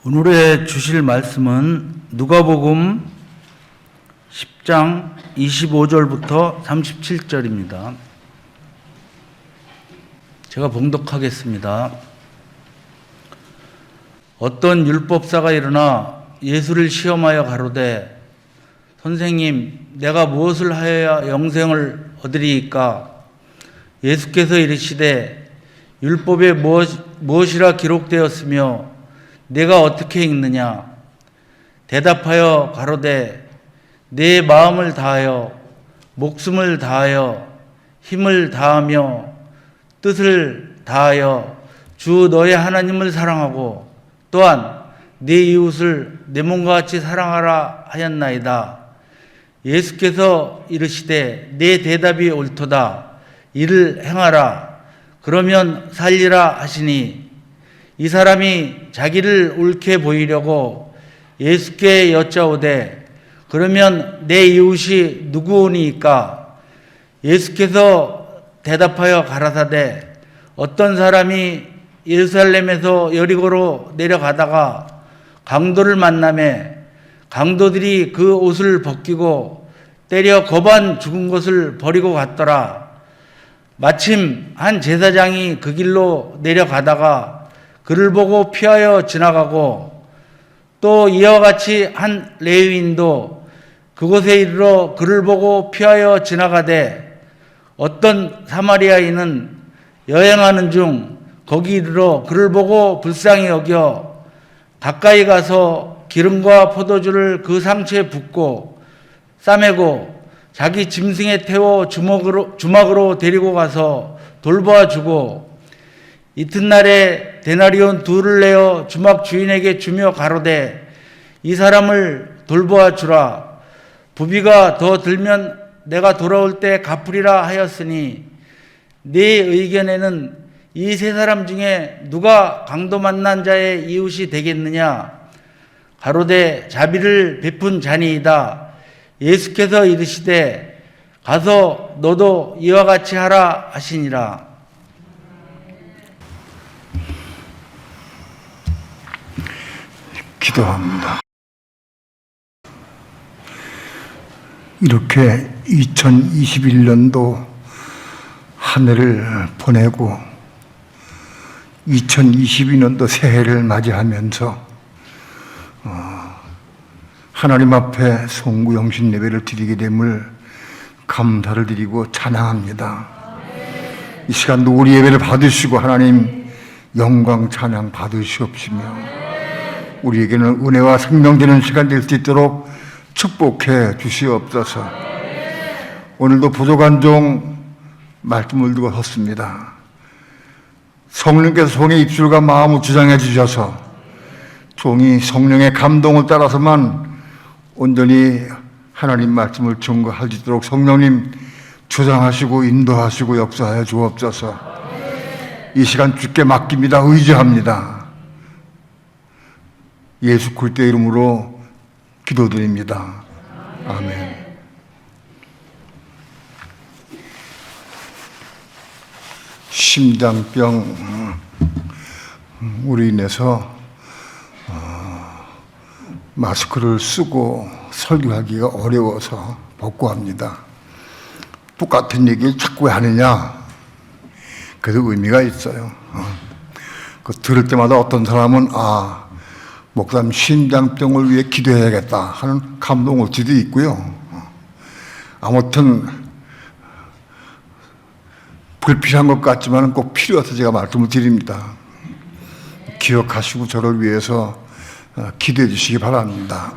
오늘의 주실 말씀은 누가복음 10장 25절부터 37절입니다. 제가 봉독하겠습니다. 어떤 율법사가 일어나 예수를 시험하여 가로되 선생님, 내가 무엇을 하여야 영생을 얻으리이까? 예수께서 이르시되 율법에 무엇이라 기록되었으며 내가 어떻게 읽느냐? 대답하여 가로되 내 마음을 다하여 목숨을 다하여 힘을 다하며 뜻을 다하여 주 너의 하나님을 사랑하고 또한 네 이웃을 내 몸과 같이 사랑하라 하였나이다. 예수께서 이르시되 내 대답이 옳도다. 이를 행하라. 그러면 살리라 하시니 이 사람이 자기를 옳게 보이려고 예수께 여짜오되 그러면 내 이웃이 누구오니이까? 예수께서 대답하여 가라사대 어떤 사람이 예루살렘에서 여리고로 내려가다가 강도를 만나매 강도들이 그 옷을 벗기고 때려 거반 죽은 것을 버리고 갔더라. 마침 한 제사장이 그 길로 내려가다가 그를 보고 피하여 지나가고 또 이와 같이 한 레위인도 그곳에 이르러 그를 보고 피하여 지나가되 어떤 사마리아인은 여행하는 중 거기 이르러 그를 보고 불쌍히 여겨 가까이 가서 기름과 포도주를 그 상처에 붓고 싸매고 자기 짐승에 태워 주막으로 데리고 가서 돌보아 주고 이튿날에 데나리온 2를 내어 주막 주인에게 주며 가로되 이 사람을 돌보아 주라. 부비가 더 들면 내가 돌아올 때 갚으리라 하였으니 네 의견에는 이 세 사람 중에 누가 강도 만난 자의 이웃이 되겠느냐? 가로되 자비를 베푼 자니이다. 예수께서 이르시되 가서 너도 이와 같이 하라 하시니라. 기도합니다. 이렇게 2021년도 한 해를 보내고 2022년도 새해를 맞이하면서 하나님 앞에 송구영신 예배를 드리게 됨을 감사를 드리고 찬양합니다. 이 시간도 우리 예배를 받으시고 하나님 영광 찬양 받으시옵시며 우리에게는 은혜와 생명 되는 시간 될 수 있도록 축복해 주시옵소서. 오늘도 부족한 종 말씀을 두고 섰습니다. 성령께서 종의 입술과 마음을 주장해 주셔서 종이 성령의 감동을 따라서만 온전히 하나님 말씀을 증거할 수 있도록 성령님 주장하시고 인도하시고 역사하여 주옵소서. 이 시간 주께 맡깁니다. 의지합니다. 예수 그리스도의 이름으로 기도드립니다. 아멘. 심장병 우리 인해서 마스크를 쓰고 설교하기가 어려워서 복구합니다. 똑같은 얘기 자꾸 하느냐? 그래도 의미가 있어요. 그 들을 때마다 어떤 사람은 목사님 심장병을 위해 기도해야겠다 하는 감동 올 수도 있고요. 아무튼 불필요한 것 같지만 꼭 필요해서 제가 말씀을 드립니다. 기억하시고 저를 위해서 기도해 주시기 바랍니다.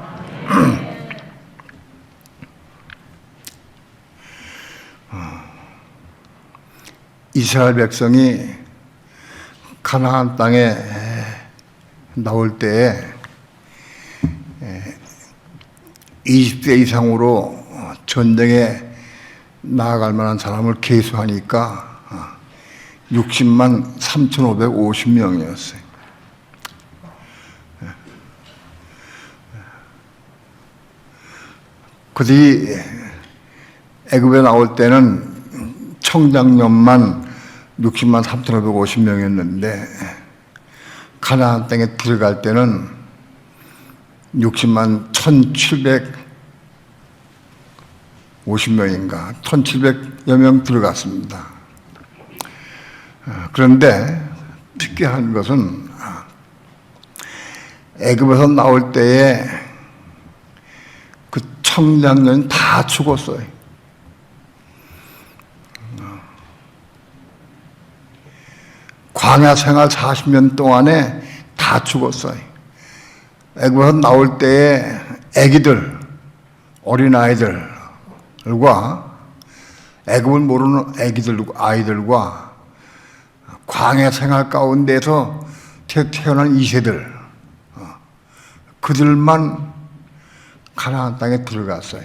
이스라엘 백성이 가나안 땅에 나올 때에 20세 이상으로 전쟁에 나아갈 만한 사람을 계수하니까 60만 3,550명이었어요. 그 뒤 애굽에 나올 때는 청장년만 60만 3,550명이었는데 가나안 땅에 들어갈 때는 60만 1,750명인가 1,700여 명 들어갔습니다. 그런데 특이한 것은 애굽에서 나올 때에 그 청장년이 다 죽었어요. 광야 생활 40년 동안에 다 죽었어요. 애굽에서 나올 때에 애기들, 어린아이들과 애굽을 모르는 아이들과 광야 생활 가운데서 태어난 2세들, 그들만 가나안 땅에 들어갔어요.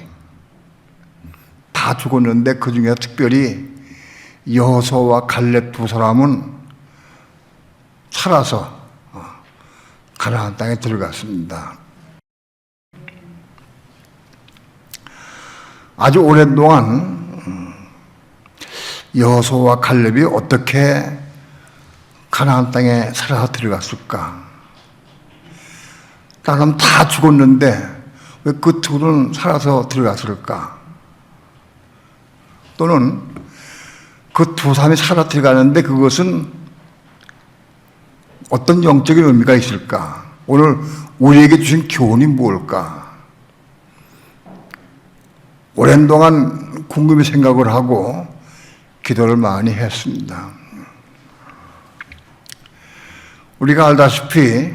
다 죽었는데 그 중에 특별히 여호수아와 갈렙 두 사람은 살아서 가나안 땅에 들어갔습니다. 아주 오랫동안 여호수아와 갈렙이 어떻게 가나안 땅에 살아서 들어갔을까? 사람 다 죽었는데 왜 그 둘은 살아서 들어갔을까? 또는 그 두 사람이 살아 들어가는데 그것은 어떤 영적인 의미가 있을까? 오늘 우리에게 주신 교훈이 뭘까? 오랜 동안 궁금히 생각을 하고 기도를 많이 했습니다. 우리가 알다시피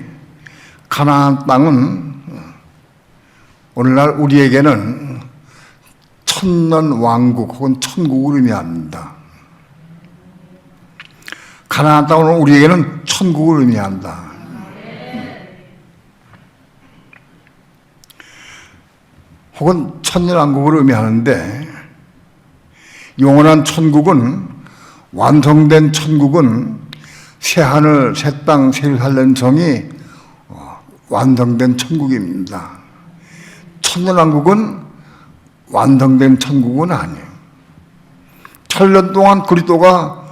가나안 땅은 오늘날 우리에게는 천년 왕국 혹은 천국을 의미합니다. 가나안 땅은 우리에게는 천국을 의미한다. 혹은 천년 왕국을 의미하는데 영원한 천국은 완성된 천국은 새하늘, 새 땅, 새 예루살렘 성이 완성된 천국입니다. 천년 왕국은 완성된 천국은 아니에요. 천년 동안 그리스도가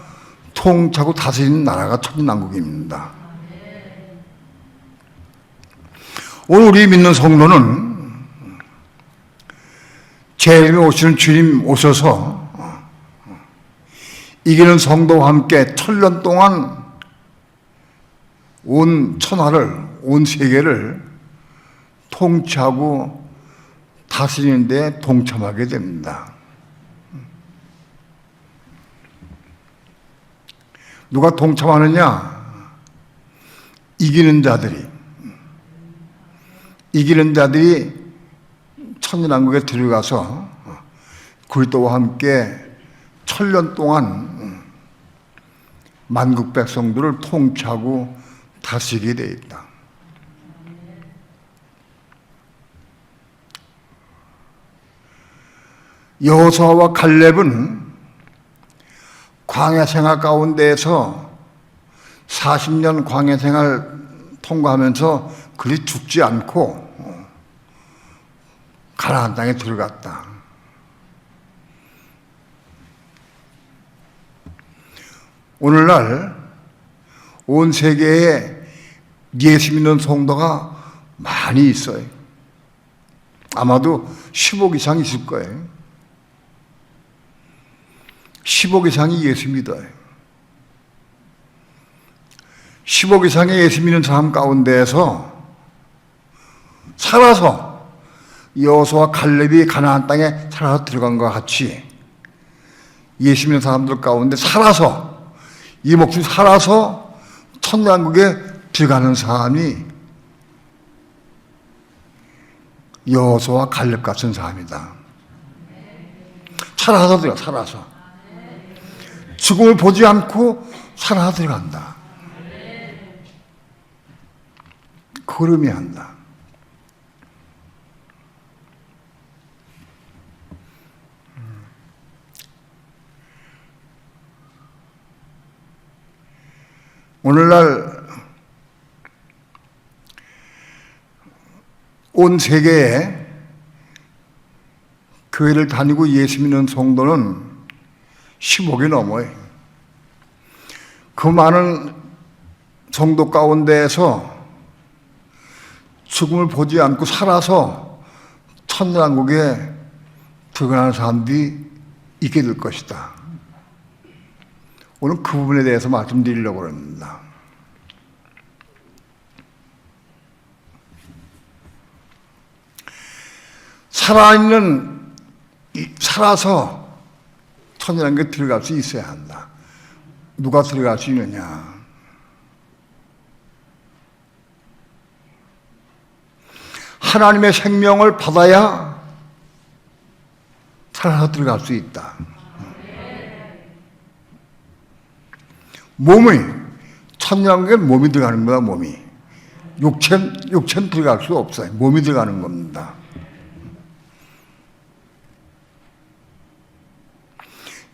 통치하고 다스리는 나라가 천년 왕국입니다. 오늘 우리 믿는 성도는 제 이름에 오시는 주님 오셔서 이기는 성도와 함께 천년 동안 온 천하를, 온 세계를 통치하고 다스리는 데 동참하게 됩니다. 누가 동참하느냐? 이기는 자들이 천년왕국에 들어가서 그리스도와 함께 천년 동안 만국 백성들을 통치하고 다스리게 되어 있다. 여호수아와 갈렙은 광야 생활 가운데에서 40년 광야 생활 통과하면서 그리 죽지 않고 가나안 땅에 들어갔다. 오늘날 온 세계에 예수 믿는 성도가 많이 있어요. 아마도 10억 이상 있을 거예요. 10억 이상이 예수 믿어요. 10억 이상의 예수 믿는 사람 가운데에서 살아서 여호수아와 갈렙이 가나안 땅에 살아서 들어간 것 같이 예수 믿는 사람들 가운데 살아서 이 목숨 살아서 천년왕국에 들어가는 사람이 여호수아와 갈렙 같은 사람이다. 살아서 들어가, 살아서. 죽음을 보지 않고 살아서 들어간다. 그걸 의미한다. 오늘날 온 세계에 교회를 다니고 예수 믿는 성도는 10억이 넘어요. 그 많은 성도 가운데에서 죽음을 보지 않고 살아서 천년왕국에 들어가는 사람들이 있게 될 것이다. 오늘 그 부분에 대해서 말씀드리려고 합니다. 살아서 천년왕국에 들어갈 수 있어야 한다. 누가 들어갈 수 있느냐? 하나님의 생명을 받아야 살아서 들어갈 수 있다. 천년왕국에 몸이 들어가는 거다. 몸이. 육체는 들어갈 수 없어요. 몸이 들어가는 겁니다.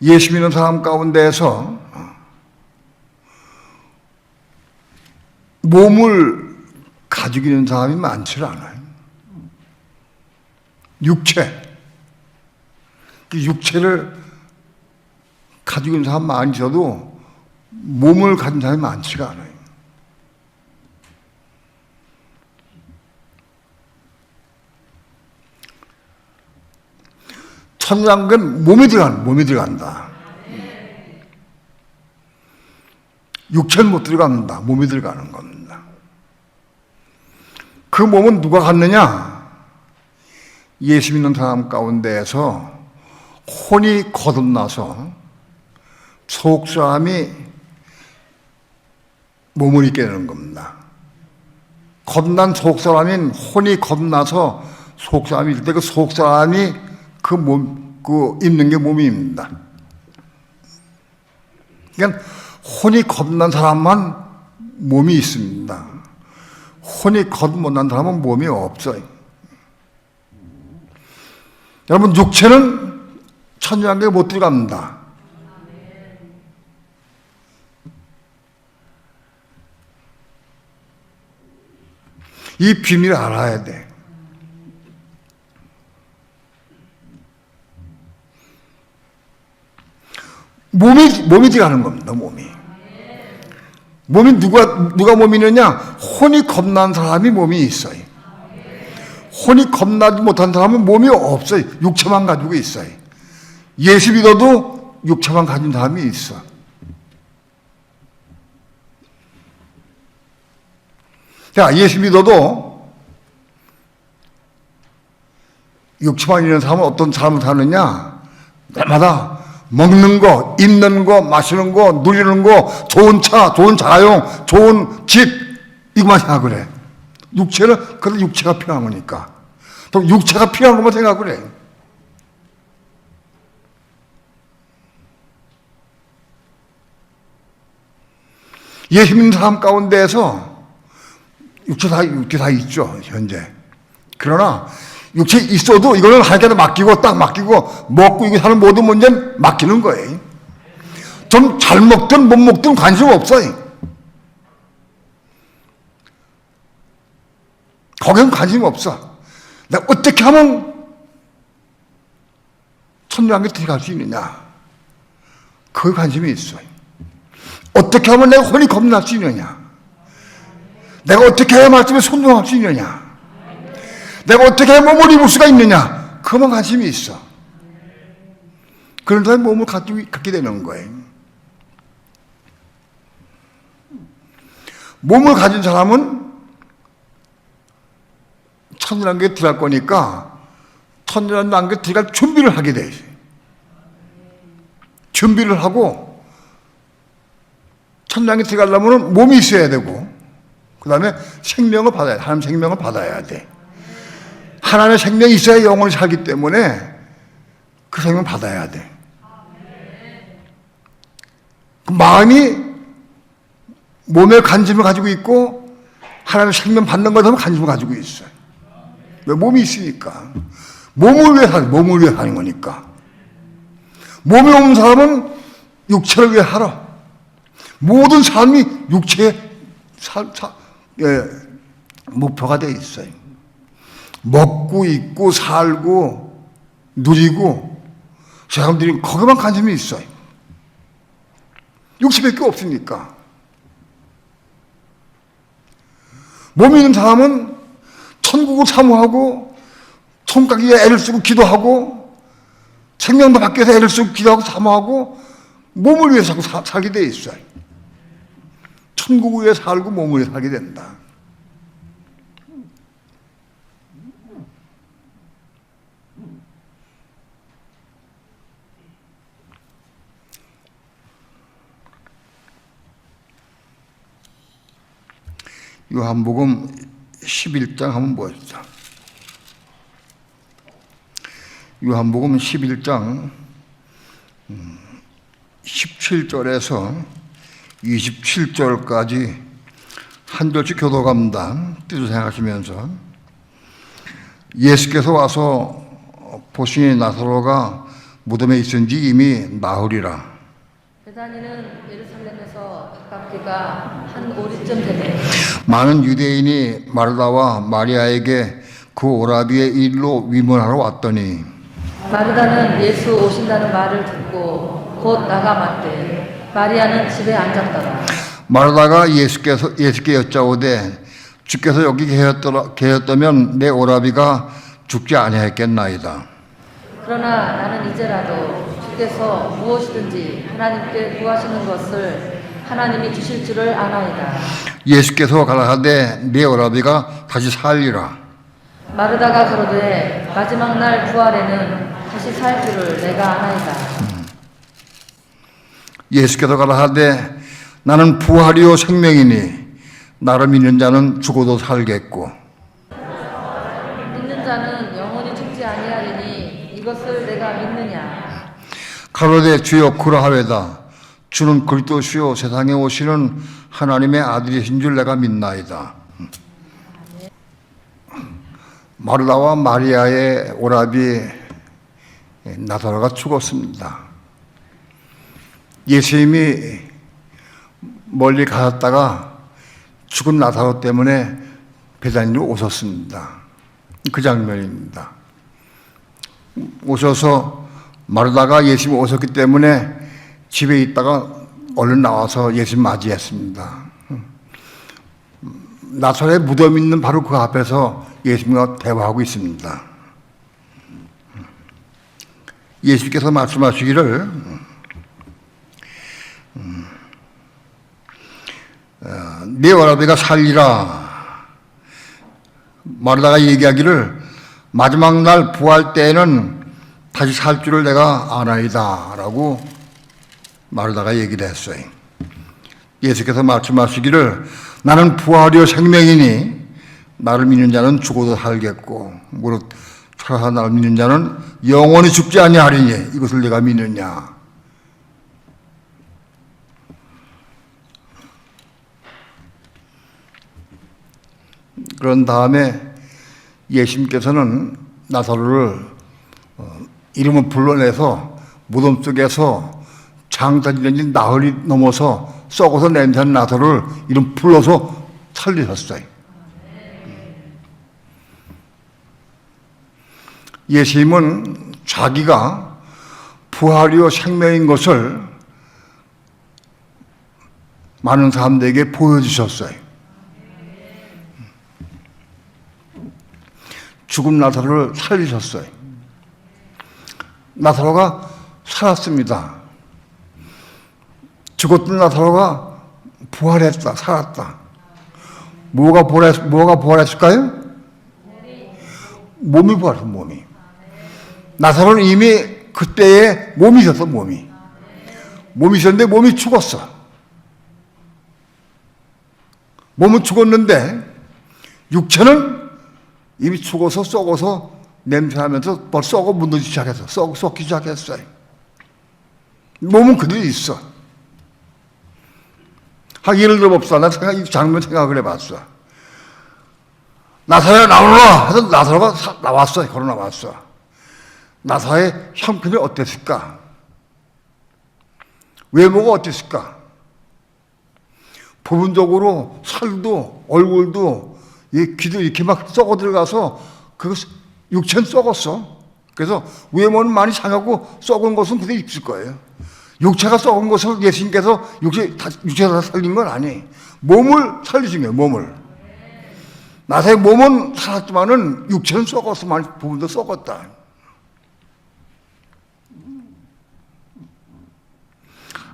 예수 믿는 사람 가운데에서 몸을 가지고 있는 사람이 많지 않아요. 육체를 가지고 있는 사람 많이 있어도 몸을 가진 사람이 많지가 않아요. 천년왕국은 몸이 들어간다. 육체는 못 들어간다. 몸이 들어가는 겁니다. 그 몸은 누가 갖느냐? 예수 믿는 사람 가운데에서 혼이 거듭나서 속사람이 몸을 입게 되는 겁니다. 거듭난 속사람인 혼이 거듭나서 속사람이 있을 때 그 속사람이 입는 게 몸입니다. 그러니까 혼이 거듭난 사람만 몸이 있습니다. 혼이 거듭 못난 사람은 몸이 없어요. 여러분, 육체는 천년왕국에 못 들어갑니다. 이 비밀을 알아야 돼. 몸이 들어가는 겁니다. 몸이 누가 몸이 있느냐? 혼이 겁난 사람이 몸이 있어요. 혼이 겁나지 못한 사람은 몸이 없어요. 육체만 가지고 있어요. 예수 믿어도 육체만 가진 사람이 있어. 자, 예수 믿어도 육체만 있는 사람은 어떤 삶을 사느냐? 날마다 먹는 거, 입는 거, 마시는 거, 누리는 거, 좋은 차, 좋은 자가용, 좋은 집, 이거만 생각을 해. 그래도 육체가 필요한 거니까. 또 육체가 필요한 것만 생각을 해. 예수 믿는 사람 가운데에서 육체 다 있죠, 현재. 그러나 육체 있어도 이거는 하나님께 맡기고 먹고 이거 사는 모든 문제는 맡기는 거예요. 좀 잘 먹든 못 먹든 관심 없어요. 거기는 관심 없어. 내가 어떻게 하면 천년왕국에 들어갈 수 있느냐? 그 관심이 있어요. 어떻게 하면 내가 혼이 겁날 수 있느냐? 내가 어떻게 해야 말씀에 순종할 수 있느냐? 내가 어떻게 해야 몸을 입을 수가 있느냐? 그만 관심이 있어. 그런 사람이 몸을 갖게 되는 거예요. 몸을 가진 사람은 천년왕국에 들어갈 거니까 천년왕국에 들어갈 준비를 하게 돼 있어요. 준비를 하고 천년왕국에 들어가려면 몸이 있어야 되고 그 다음에 생명을 받아야 돼. 하나님 생명을 받아야 돼. 하나님의 생명이 있어야 영원히 살기 때문에 그 생명을 받아야 돼. 그 마음이 몸에 관심을 가지고 있고 하나님의 생명 받는 것에 관심을 가지고 있어요. 왜? 몸이 있으니까. 몸을 위해 사는 거니까. 몸이 없는 사람은 육체를 위해 살아. 모든 삶이 육체의 목표가 되어 있어요. 먹고 입고 살고 누리고 사람들이 거기만 관심이 있어요. 육체밖에 없으니까. 몸이 있는 사람은 천국을 사모하고 손가락에 애를 쓰고 기도하고 생명도 받기 위해서 애를 쓰고 기도하고 사모하고 몸을 위해서 살게 돼 있어요. 천국을 위해 살고 몸을 위해 살게 된다. 요한복음 11장 한번 보시죠. 요한복음 11장 17절에서 27절까지 한 절씩 교도갑니다. 뜻을 생각하시면서 예수께서 와서 보시니 나사로가 무덤에 있은지 이미 나흘이라. 베다니는 예루살렘에서 가깝기가 한 오리쯤 되네. 많은 유대인이 마르다와 마리아에게 그 오라비의 일로 위문하러 왔더니 마르다는 예수 오신다는 말을 듣고 곧 나가 맞대. 마리아는 집에 앉았더라. 마르다가 예수께 여짜오되 주께서 여기 계셨다면 내 오라비가 죽지 아니했겠나이다. 그러나 나는 이제라도 주께서 무엇이든지 하나님께 구하시는 것을 하나님이 주실 줄을 아나이다. 예수께서 가라사대 내 오라비가 다시 살리라. 마르다가 가로되 마지막 날 부활에는 다시 살 줄을 내가 아나이다. 예수께서 가라사대 나는 부활이요 생명이니 나를 믿는 자는 죽어도 살겠고 믿는 자는 영원히 죽지 아니하리니 이것을 내가 믿느냐. 가로되 주여 그러하외다. 주는 그리스도시요 세상에 오시는 하나님의 아들이신 줄 내가 믿나이다. 마르다와 마리아의 오라비 나사로가 죽었습니다. 예수님이 멀리 가셨다가 죽은 나사로 때문에 베다니로 오셨습니다. 그 장면입니다. 오셔서 마르다가 예수님 오셨기 때문에 집에 있다가 얼른 나와서 예수님 맞이했습니다. 나사로의 무덤이 있는 바로 그 앞에서 예수님과 대화하고 있습니다. 예수께서 말씀하시기를 내 오라비가 살리라. 마르다가 얘기하기를 마지막 날 부활 때에는 다시 살 줄을 내가 아나이다 라고 마르다가 얘기를 했어요. 예수께서 말씀하시기를 나는 부활이요 생명이니 나를 믿는 자는 죽어도 살겠고 무릇 살아서 나를 믿는 자는 영원히 죽지 아니하리니 이것을 내가 믿느냐. 그런 다음에 예수님께서는 나사로를 이름을 불러내서 무덤 속에서 장사지는 나흘이 넘어서 썩어서 냄새나는 나사로를 이름 불러서 살리셨어요. 예수님은 자기가 부활이요 생명인 것을 많은 사람들에게 보여주셨어요. 죽은 나사로를 살리셨어요. 나사로가 살았습니다. 죽었던 나사로가 부활했다, 살았다. 뭐가 부활했을까요? 몸이 부활했어, 몸이. 나사로는 이미 그때에 몸이 있었어, 몸이. 몸이 있었는데 몸이 죽었어. 몸은 죽었는데 육체는 이미 죽어서 썩어서 냄새나면서 벌써 썩어 묻기 시작했어. 썩기 시작했어요. 몸은 그대로 있어. 예를 들어봅시다. 나 이 장면 생각을 해봤어. 나사로야 나오라 해서 나사로가 나왔어. 걸어 나왔어. 나사로의 형편이 어땠을까? 외모가 어땠을까? 부분적으로 살도 얼굴도 이 귀도 이렇게 막 썩어 들어가서 그 육체는 썩었어. 그래서 외모는 많이 상하고 썩은 것은 그대로 있을 거예요. 육체가 썩은 것을 예수님께서 육체가 다 살린 건 아니. 몸을 살리신 거예요. 몸을. 나사의 몸은 살았지만은 육체는 썩었으면 부분도 썩었다.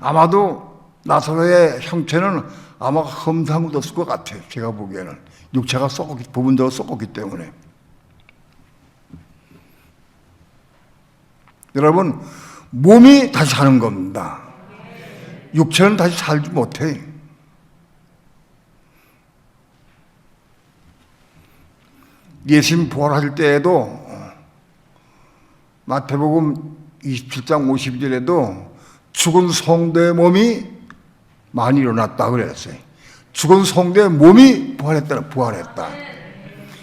아마도 나사로의 형체는 아마 험상궂었을 것 같아요. 제가 보기에는 육체가 썩었기, 부분적으로 썩었기 때문에. 여러분, 몸이 다시 사는 겁니다. 육체는 다시 살지 못해. 예수님 부활하실 때에도 마태복음 27장 52절에도 죽은 성도의 몸이 많이 일어났다 그랬어요. 죽은 성도의 몸이 부활했다.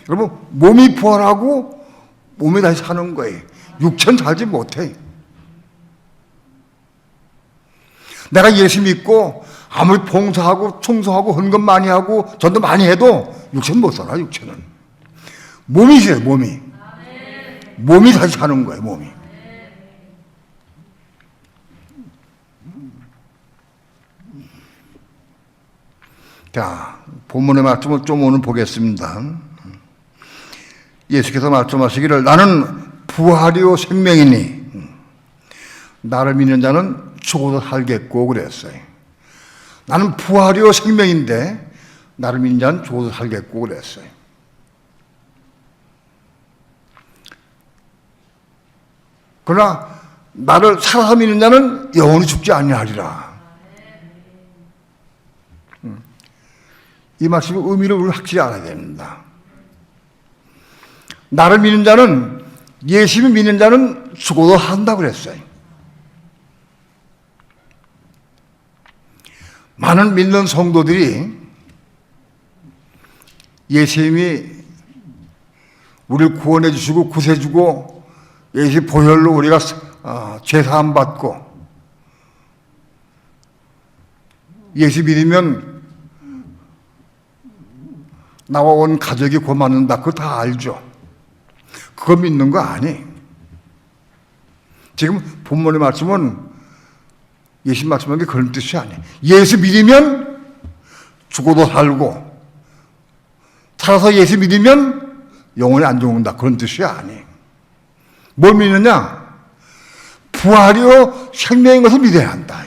여러분, 몸이 부활하고 몸이 다시 사는 거예요. 육체는 살지 못해. 내가 예수 믿고 아무리 봉사하고 충성하고 헌금 많이 하고 전도 많이 해도 육체는 못 살아. 육체는 몸이 있어요. 몸이 다시 사는 거예요. 몸이. 자, 본문의 말씀을 좀 오늘 보겠습니다. 예수께서 말씀하시기를 나는 부활이요 생명이니 나를 믿는 자는 죽어도 살겠고 그랬어요. 나는 부활이요 생명인데 나를 믿는 자는 죽어도 살겠고 그랬어요. 그러나 나를 살아서 믿는 자는 영원히 죽지 아니하리라. 이 말씀의 의미를 우리 확실히 알아야 됩니다. 나를 믿는 자는, 예수를 믿는 자는 죽어도 한다고 그랬어요. 많은 믿는 성도들이 예수님이 우리를 구원해 주시고 구세해 주고 예수 보혈로 우리가 죄사함 받고 예수 믿으면 나와 온 가족이 구원받는다. 그거 다 알죠. 그거 믿는 거 아니. 지금 본문의 말씀은 예수 말씀한 게 그런 뜻이 아니에요. 예수 믿으면 죽어도 살고 살아서 예수 믿으면 영원히 안 죽는다. 그런 뜻이 아니에요. 뭘 믿느냐? 부활이요 생명인 것을 믿어야 한다.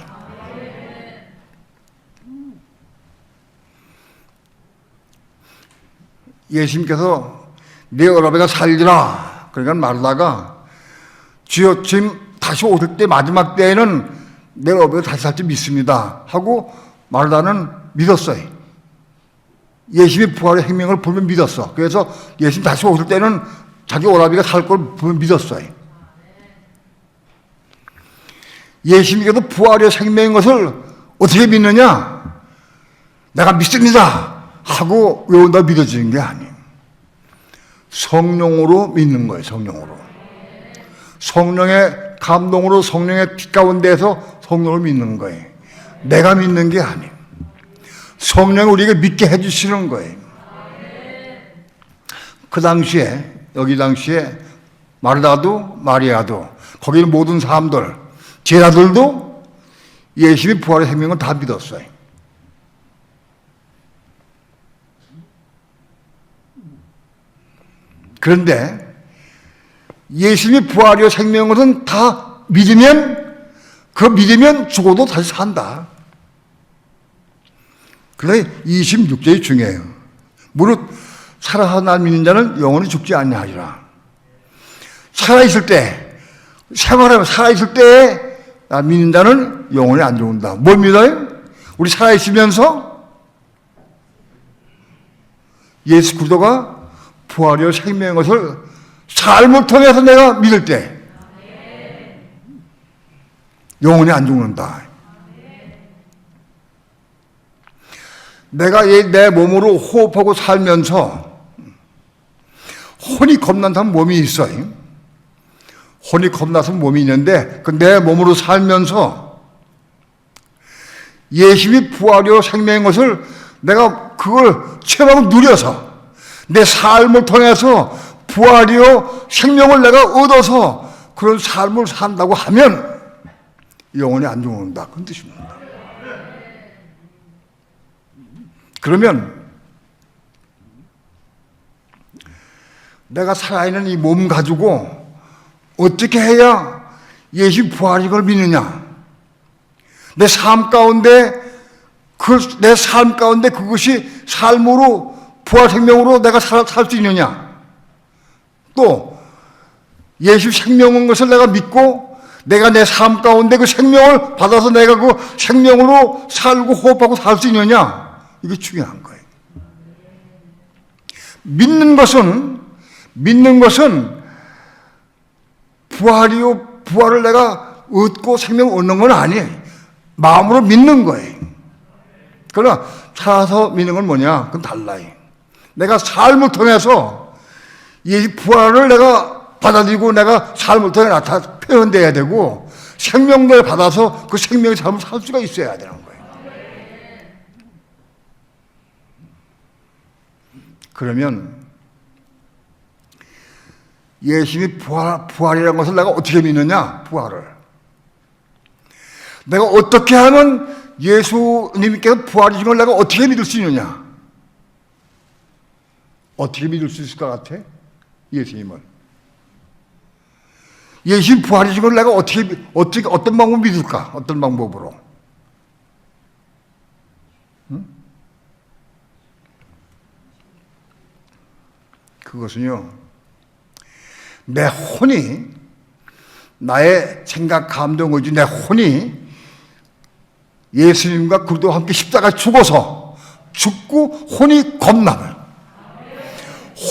예수님께서 내 어라비가 살리라 그러니까 말하다가 주여 지금 다시 오실 때 마지막 때에는 내 어라비가 다시 살지 믿습니다 하고 말하다는 믿었어요. 예수님의 부활의 생명을 보면 믿었어. 그래서 예수님 다시 오실 때는 자기 오라비가 살 걸 보면 믿었어요. 예수님께서 부활의 생명인 것을 어떻게 믿느냐? 내가 믿습니다 하고 외운다 믿어지는 게 아니에요. 성령으로 믿는 거예요. 성령으로. 성령의 감동으로 성령의 빛 가운데에서 성령을 믿는 거예요. 내가 믿는 게 아니에요. 성령이 우리에게 믿게 해주시는 거예요. 그 당시에 여기 당시에 마르다도 마리아도 거기 있는 모든 사람들 제자들도 예수님의 부활의 생명을 다 믿었어요. 그런데 예수님의 부활이요 생명은 다 믿으면 그 믿으면 죽어도 다시 산다. 그래서 26절이 중요해요. 무릇 살아서 날 믿는 자는 영원히 죽지 아니하리라. 살아있을 때 생활하면 살아있을 때 날 믿는 자는 영원히 안 죽는다. 뭘 믿어요? 우리 살아있으면서 예수 그리스도가 부활이요 생명인 것을 삶을 통해서 내가 믿을 때 영원히 안 죽는다. 내가 내 몸으로 호흡하고 살면서 혼이 겁난다는 몸이 있어요. 혼이 겁나서 몸이 있는데 그 내 몸으로 살면서 예수님이 부활이요 생명인 것을 내가 그걸 체험하고 누려서 내 삶을 통해서 부활이요 생명을 내가 얻어서 그런 삶을 산다고 하면 영원히 안 죽는다. 그런 뜻입니다. 그러면 내가 살아있는 이 몸 가지고 어떻게 해야 예수 부활인 걸 믿느냐? 내 삶 가운데 그것이 삶으로 부활 생명으로 내가 살 수 있느냐? 또 예수 생명인 것을 내가 믿고 내가 내 삶 가운데 그 생명을 받아서 내가 그 생명으로 살고 호흡하고 살 수 있느냐? 이게 중요한 거예요. 믿는 것은 부활을 내가 얻고 생명을 얻는 건 아니에요. 마음으로 믿는 거예요. 그러나 살아서 믿는 건 뭐냐? 그건 달라요. 내가 삶을 통해서 이 부활을 내가 받아들이고 내가 삶을 통해 표현돼야 되고 생명을 받아서 그 생명의 삶을 살 수가 있어야 되는 거예요. 그러면 예수님이 부활이라는 것을 내가 어떻게 믿느냐? 부활을. 내가 어떻게 하면 예수님께서 부활이신 걸 내가 어떻게 믿을 수 있느냐? 어떻게 믿을 수 있을 것 같아? 예수님을. 예수님 부활이신 걸 내가 어떤 방법으로 믿을까? 어떤 방법으로? 응? 그것은요, 내 혼이, 나의 생각, 감정, 의지, 내 혼이 예수님과 그리스도와 함께 십자가에 죽고 혼이 겁나요.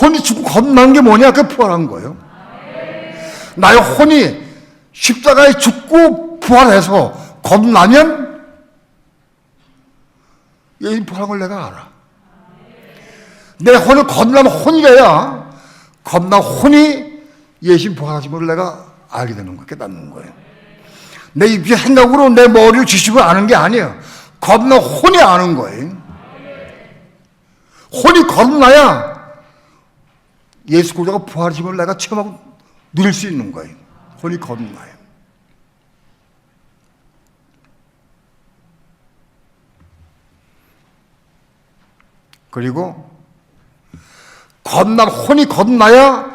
혼이 죽고 겁난 게 뭐냐? 그게 부활한 거예요. 나의 혼이 십자가에 죽고 부활해서 겁나면 예수님 부활한 걸 내가 알아. 내 혼을 겁나면 혼이래야 겁나 혼이 예수님 부활하신 걸 내가 알게 되는 거예요. 깨닫는 거예요. 내 입의 생각으로 내 머리를 지시고 아는 게 아니에요. 겁나 혼이 아는 거예요. 혼이 겁나야 예수 그리스도가 부활하신 걸 내가 체험하고 누릴 수 있는 거예요. 혼이 겁나요. 그리고 혼이 겁나야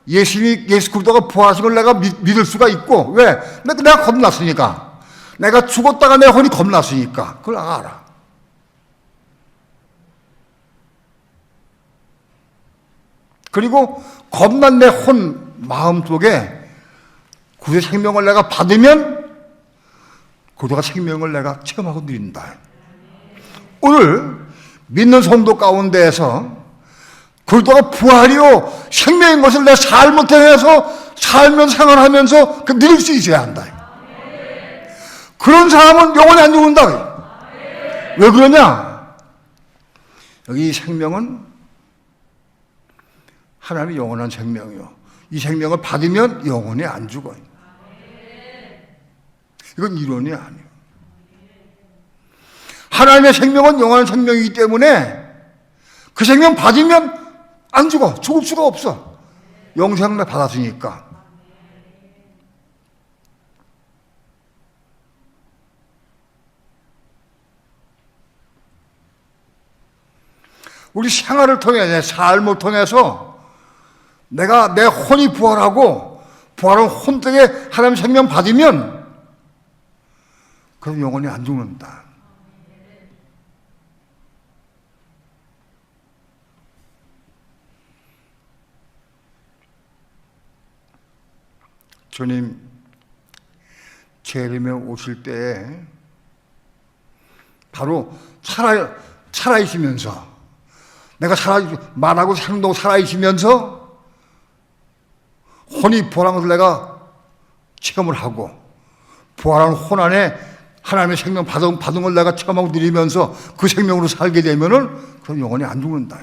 예수 그리스도가 부활하신 걸 내가 믿을 수가 있고, 왜? 내가 겁났으니까. 내가 죽었다가 내 혼이 겁났으니까. 그걸 알아. 그리고 겁난 내 혼 마음속에 구주의 생명을 내가 받으면 그리스도가 생명을 내가 체험하고 누린다. 오늘 믿는 성도 가운데에서 그리스도가 부활이요 생명인 것을 내 삶을 통해서 살면서 생활하면서 누릴 수 있어야 한다. 그런 사람은 영원히 안 죽는다. 왜 그러냐? 여기 이 생명은 하나님의 영원한 생명이요. 이 생명을 받으면 영원히 안 죽어요. 이건 이론이 아니에요. 하나님의 생명은 영원한 생명이기 때문에 그 생명 받으면 안 죽어. 죽을 수가 없어. 영생을 받았으니까. 우리 생활을 통해, 내 삶을 통해서 내가 내 혼이 부활하고 부활한 혼되게 하나님 생명 받으면 그럼 영원히 안 죽는다. 주님 재림에 오실 때에 바로 살아있으면서 내가 말하고 행동 살아있으면서 혼이 부활한 것을 내가 체험을 하고 부활한 혼 안에 하나님의 생명 받은 걸 내가 체험하고 누리면서 그 생명으로 살게 되면은 그럼 영원히 안 죽는다.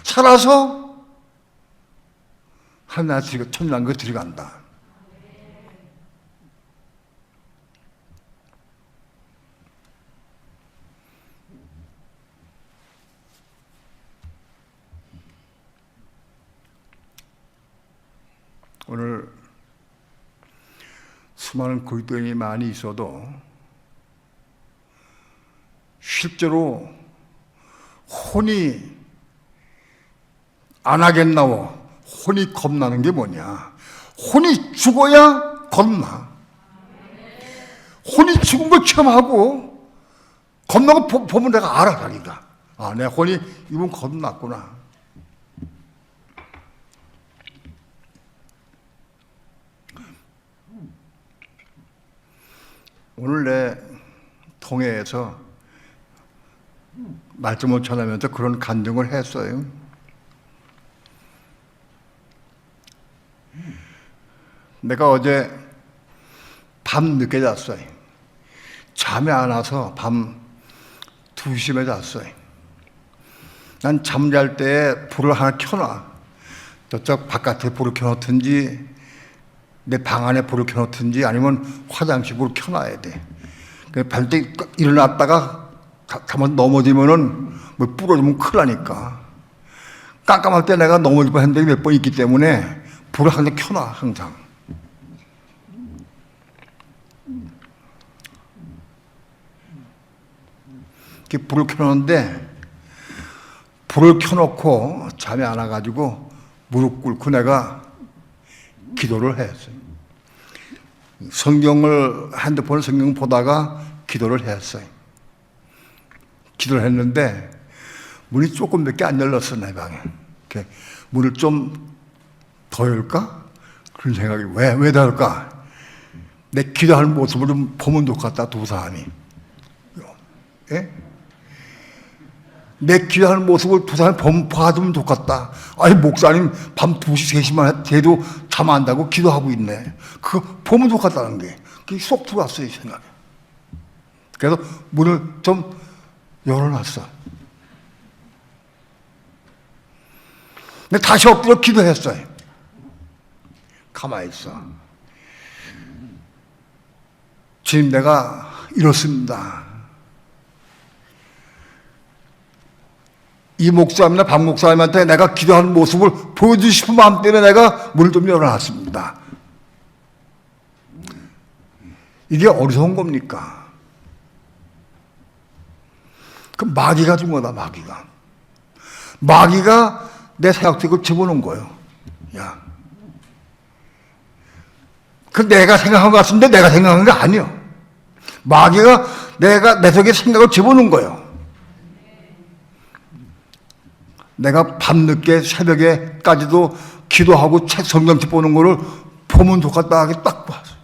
살아서 하나님 천국에 들어간다. 오늘 수많은 그리스도인이 많이 있어도 실제로 혼이 안 하겠나워. 혼이 겁나는 게 뭐냐? 혼이 죽어야 겁나. 혼이 죽은 걸 체험하고 겁나고 보면 내가 알아, 자기가. 아, 내 혼이 이분 겁났구나. 오늘 내 통해에서 말씀을 전하면서 그런 간증을 했어요. 내가 어제 밤 늦게 잤어요. 잠이 안 와서 밤 2시에 잤어요. 난 잠잘 때 불을 하나 켜놔. 저쪽 바깥에 불을 켜놓든지 내 방 안에 불을 켜놓든지 아니면 화장실 불을 켜놔야 돼. 밤때 일어났다가 가만 넘어지면은 뭐 부러지면 큰일 나니까. 깜깜할 때 내가 넘어질 뻔한 적이 몇 번 있기 때문에 불을 항상 켜놔, 항상. 이렇게 불을 켜놓는데 불을 켜놓고 잠이 안 와가지고 무릎 꿇고 내가 기도를 했어요. 핸드폰을 성경을 보다가 기도를 했어요. 기도를 했는데 문이 조금 몇 개 안 열렸어, 내 방에. 문을 좀 더 열까? 그런 생각이 왜 더 열까? 내 기도하는 모습을 좀 보면 좋겠다, 두 사람이. 예? 내 기도하는 모습을 두 사람이 봐주면 좋겠다. 아니, 목사님 밤 2시, 3시만 돼도 잠 안 자고 기도하고 있네. 그거 보면 좋겠다는 게 그게 쏙 들어왔어요, 이 생각에. 그래서 문을 좀 열어놨어. 근데 다시 엎드려 기도했어요. 가만히 있어. 주님, 내가 이렇습니다. 이 목사님이나 박 목사님한테 내가 기도하는 모습을 보여주고 싶은 마음 때문에 내가 문을 좀 열어놨습니다. 이게 어리석은 겁니까? 그 마귀가 준 거다, 마귀가. 마귀가 내 생각 속에 집어넣은 거예요. 야. 그 내가 생각한 것 같은데 내가 생각한 게 아니요. 마귀가 내 속에 생각을 집어넣은 거예요. 내가 밤늦게 새벽에까지도 기도하고 책 성경책 보는 거를 보면 좋겠다 하게 딱 봤어.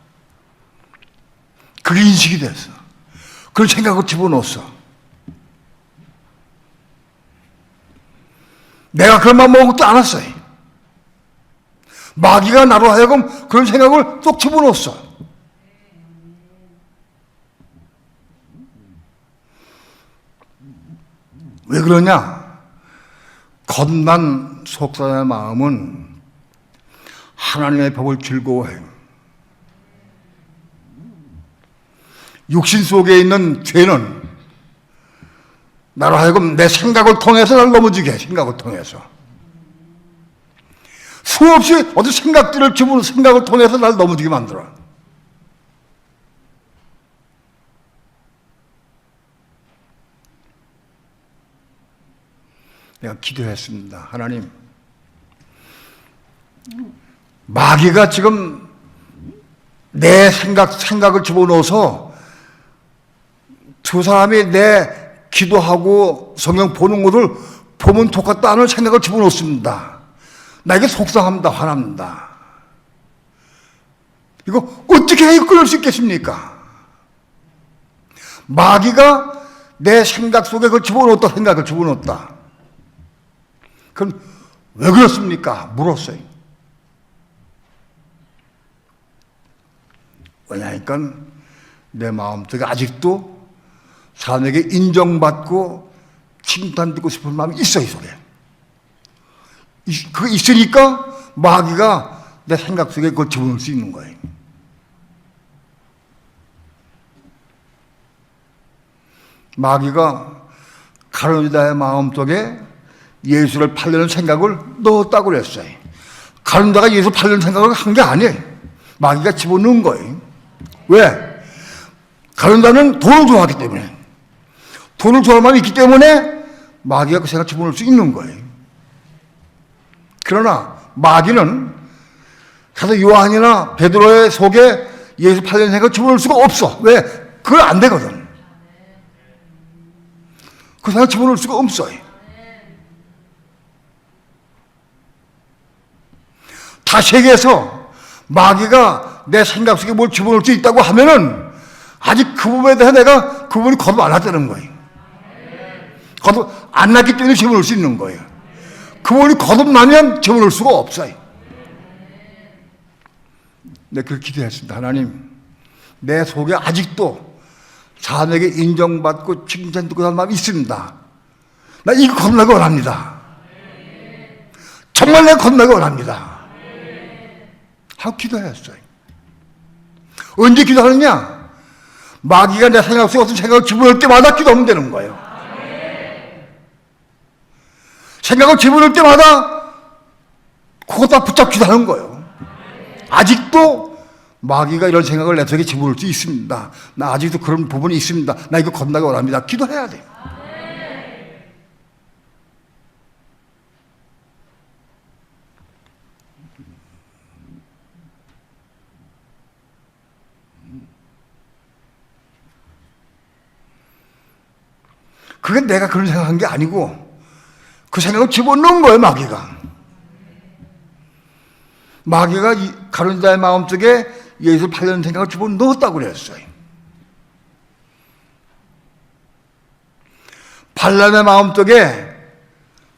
그게 인식이 됐어. 그런 생각을 집어넣었어. 내가 그런 마음 먹은 것도 않았어요. 마귀가 나로 하여금 그런 생각을 쏙 집어넣었어. 왜 그러냐? 겁난 속사의 마음은 하나님의 법을 즐거워해요. 육신 속에 있는 죄는 나로 하여금 내 생각을 통해서 날 넘어지게 해, 생각을 통해서. 수없이 어떤 생각들을 집어넣어 생각을 통해서 날 넘어지게 만들어. 내가 기도했습니다. 하나님, 마귀가 지금 내 생각을 집어넣어서 두 사람이 내 기도하고 성경 보는 것을 보면 좋겠다는 생각을 집어넣습니다. 나에게 속상합니다. 화납니다. 이거 어떻게 끊을 수 있겠습니까? 마귀가 내 생각 속에 그 집어넣었다, 생각을 집어넣었다. 그럼 왜 그렇습니까? 물었어요. 왜냐니까 내 마음속에 아직도 사람에게 인정받고 칭찬받고 싶은 마음이 있어, 이 속에. 그게 있으니까 마귀가 내 생각 속에 그걸 집어넣을 수 있는 거예요. 마귀가 가룟유다의 마음속에 예수를 팔려는 생각을 넣었다고 그랬어요. 가룟유다가 예수 팔려는 생각을 한 게 아니에요. 마귀가 집어넣은 거예요. 왜? 가룟유다는 돈을 좋아하기 때문에. 돈을 좋아하는 마음이 있기 때문에 마귀가 그 생각을 집어넣을 수 있는 거예요. 그러나 마귀는 가서 요한이나 베드로의 속에 예수 팔려는 생각을 집어넣을 수가 없어. 왜? 그건 안 되거든. 그 생각 집어넣을 수가 없어. 다시 얘기해서 마귀가 내 생각 속에 뭘 집어넣을 수 있다고 하면은 아직 그 부분에 대해서 내가 그 부분이 거듭 안 났다는 거예요. 거듭 안 났기 때문에 집어넣을 수 있는 거예요. 그 부분이 거듭나면 집어넣을 수가 없어요. 네, 그렇게 기도했습니다. 하나님, 내 속에 아직도 사람에게 인정받고 칭찬받고 하는 마음이 있습니다. 나 이거 거듭나기 원합니다. 정말 내가 거듭나기 원합니다. 하고 기도했어요. 언제 기도하느냐? 마귀가 내 생각 속에 어떤 생각을 집어넣을 때마다 기도하면 되는 거예요. 생각을 집어넣을 때마다 그거 다 붙잡기도 하는 거예요. 아직도 마귀가 이런 생각을 내 속에 집어넣을 수 있습니다. 나 아직도 그런 부분이 있습니다. 나 이거 겁나게 원합니다. 기도해야 돼요. 그게 내가 그런 생각한 게 아니고 그 생각을 집어넣은 거예요, 마귀가. 마귀가 가룟 자의 마음속에 예수 팔려는 생각을 집어넣었다고 그랬어요. 발람의 마음속에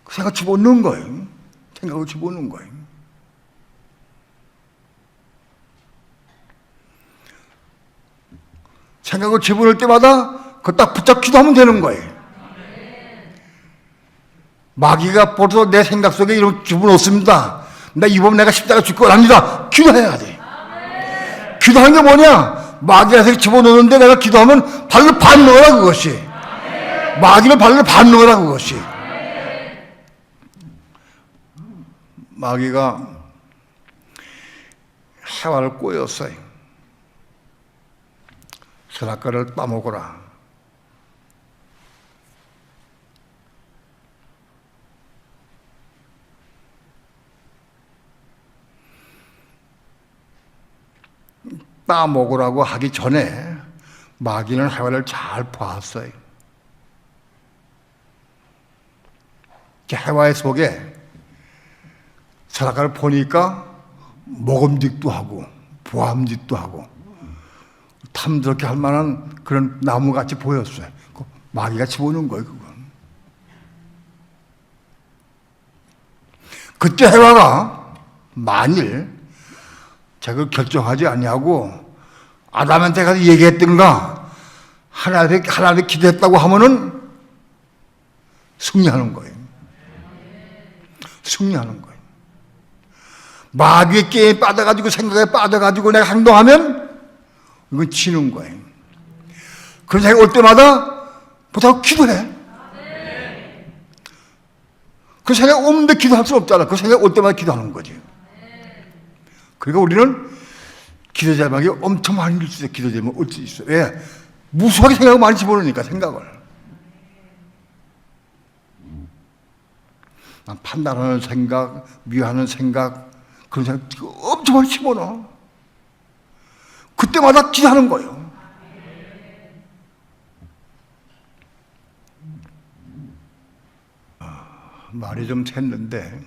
그 생각을 집어넣은 거예요. 생각을 집어넣은 거예요. 생각을 집어넣을 때마다 그걸 딱 붙잡기도 하면 되는 거예요. 마귀가 벌써 내 생각 속에 이런 집어넣습니다. 나 이번 내가 십자가 죽고 원합니다. 기도해야 돼. 기도하는 게 뭐냐? 마귀가 집어넣는데 내가 기도하면 발로 반넣어라 그것이. 마귀를 발로 반넣어라 그것이. 마귀가 해와를 꼬였어요. 선악과를 따먹어라. 따먹으라고 하기 전에 마귀는 해와를 잘 봤어요. 해와의 속에 선악과를 보니까 먹음직도 하고 보암직도 하고 탐스럽게 할 만한 그런 나무같이 보였어요. 마귀가 집어넣은 거예요, 그건. 그때 해와가 만일 자기를 결정하지 아니하고 아담한테 가서 얘기했던가 하나님께 기도했다고 하면은 승리하는 거예요. 승리하는 거예요. 마귀의 게임에 빠져가지고 생각에 빠져가지고 내가 행동하면 이건 지는 거예요. 그런 생각이 올 때마다 보다가 기도해. 그 생각이 없는데 기도할 수 없잖아. 그 생각이 올 때마다 기도하는 거지. 그러니까 우리는 기도 제목이 엄청 많이 올 수 있어요. 기도 제목 올 수 있어요. 왜? 무수하게 생각을 많이 집어넣으니까 생각을. 판단하는 생각, 미워하는 생각, 그런 생각 엄청 많이 집어넣어. 그때마다 기도하는 거예요. 말이 좀 샜는데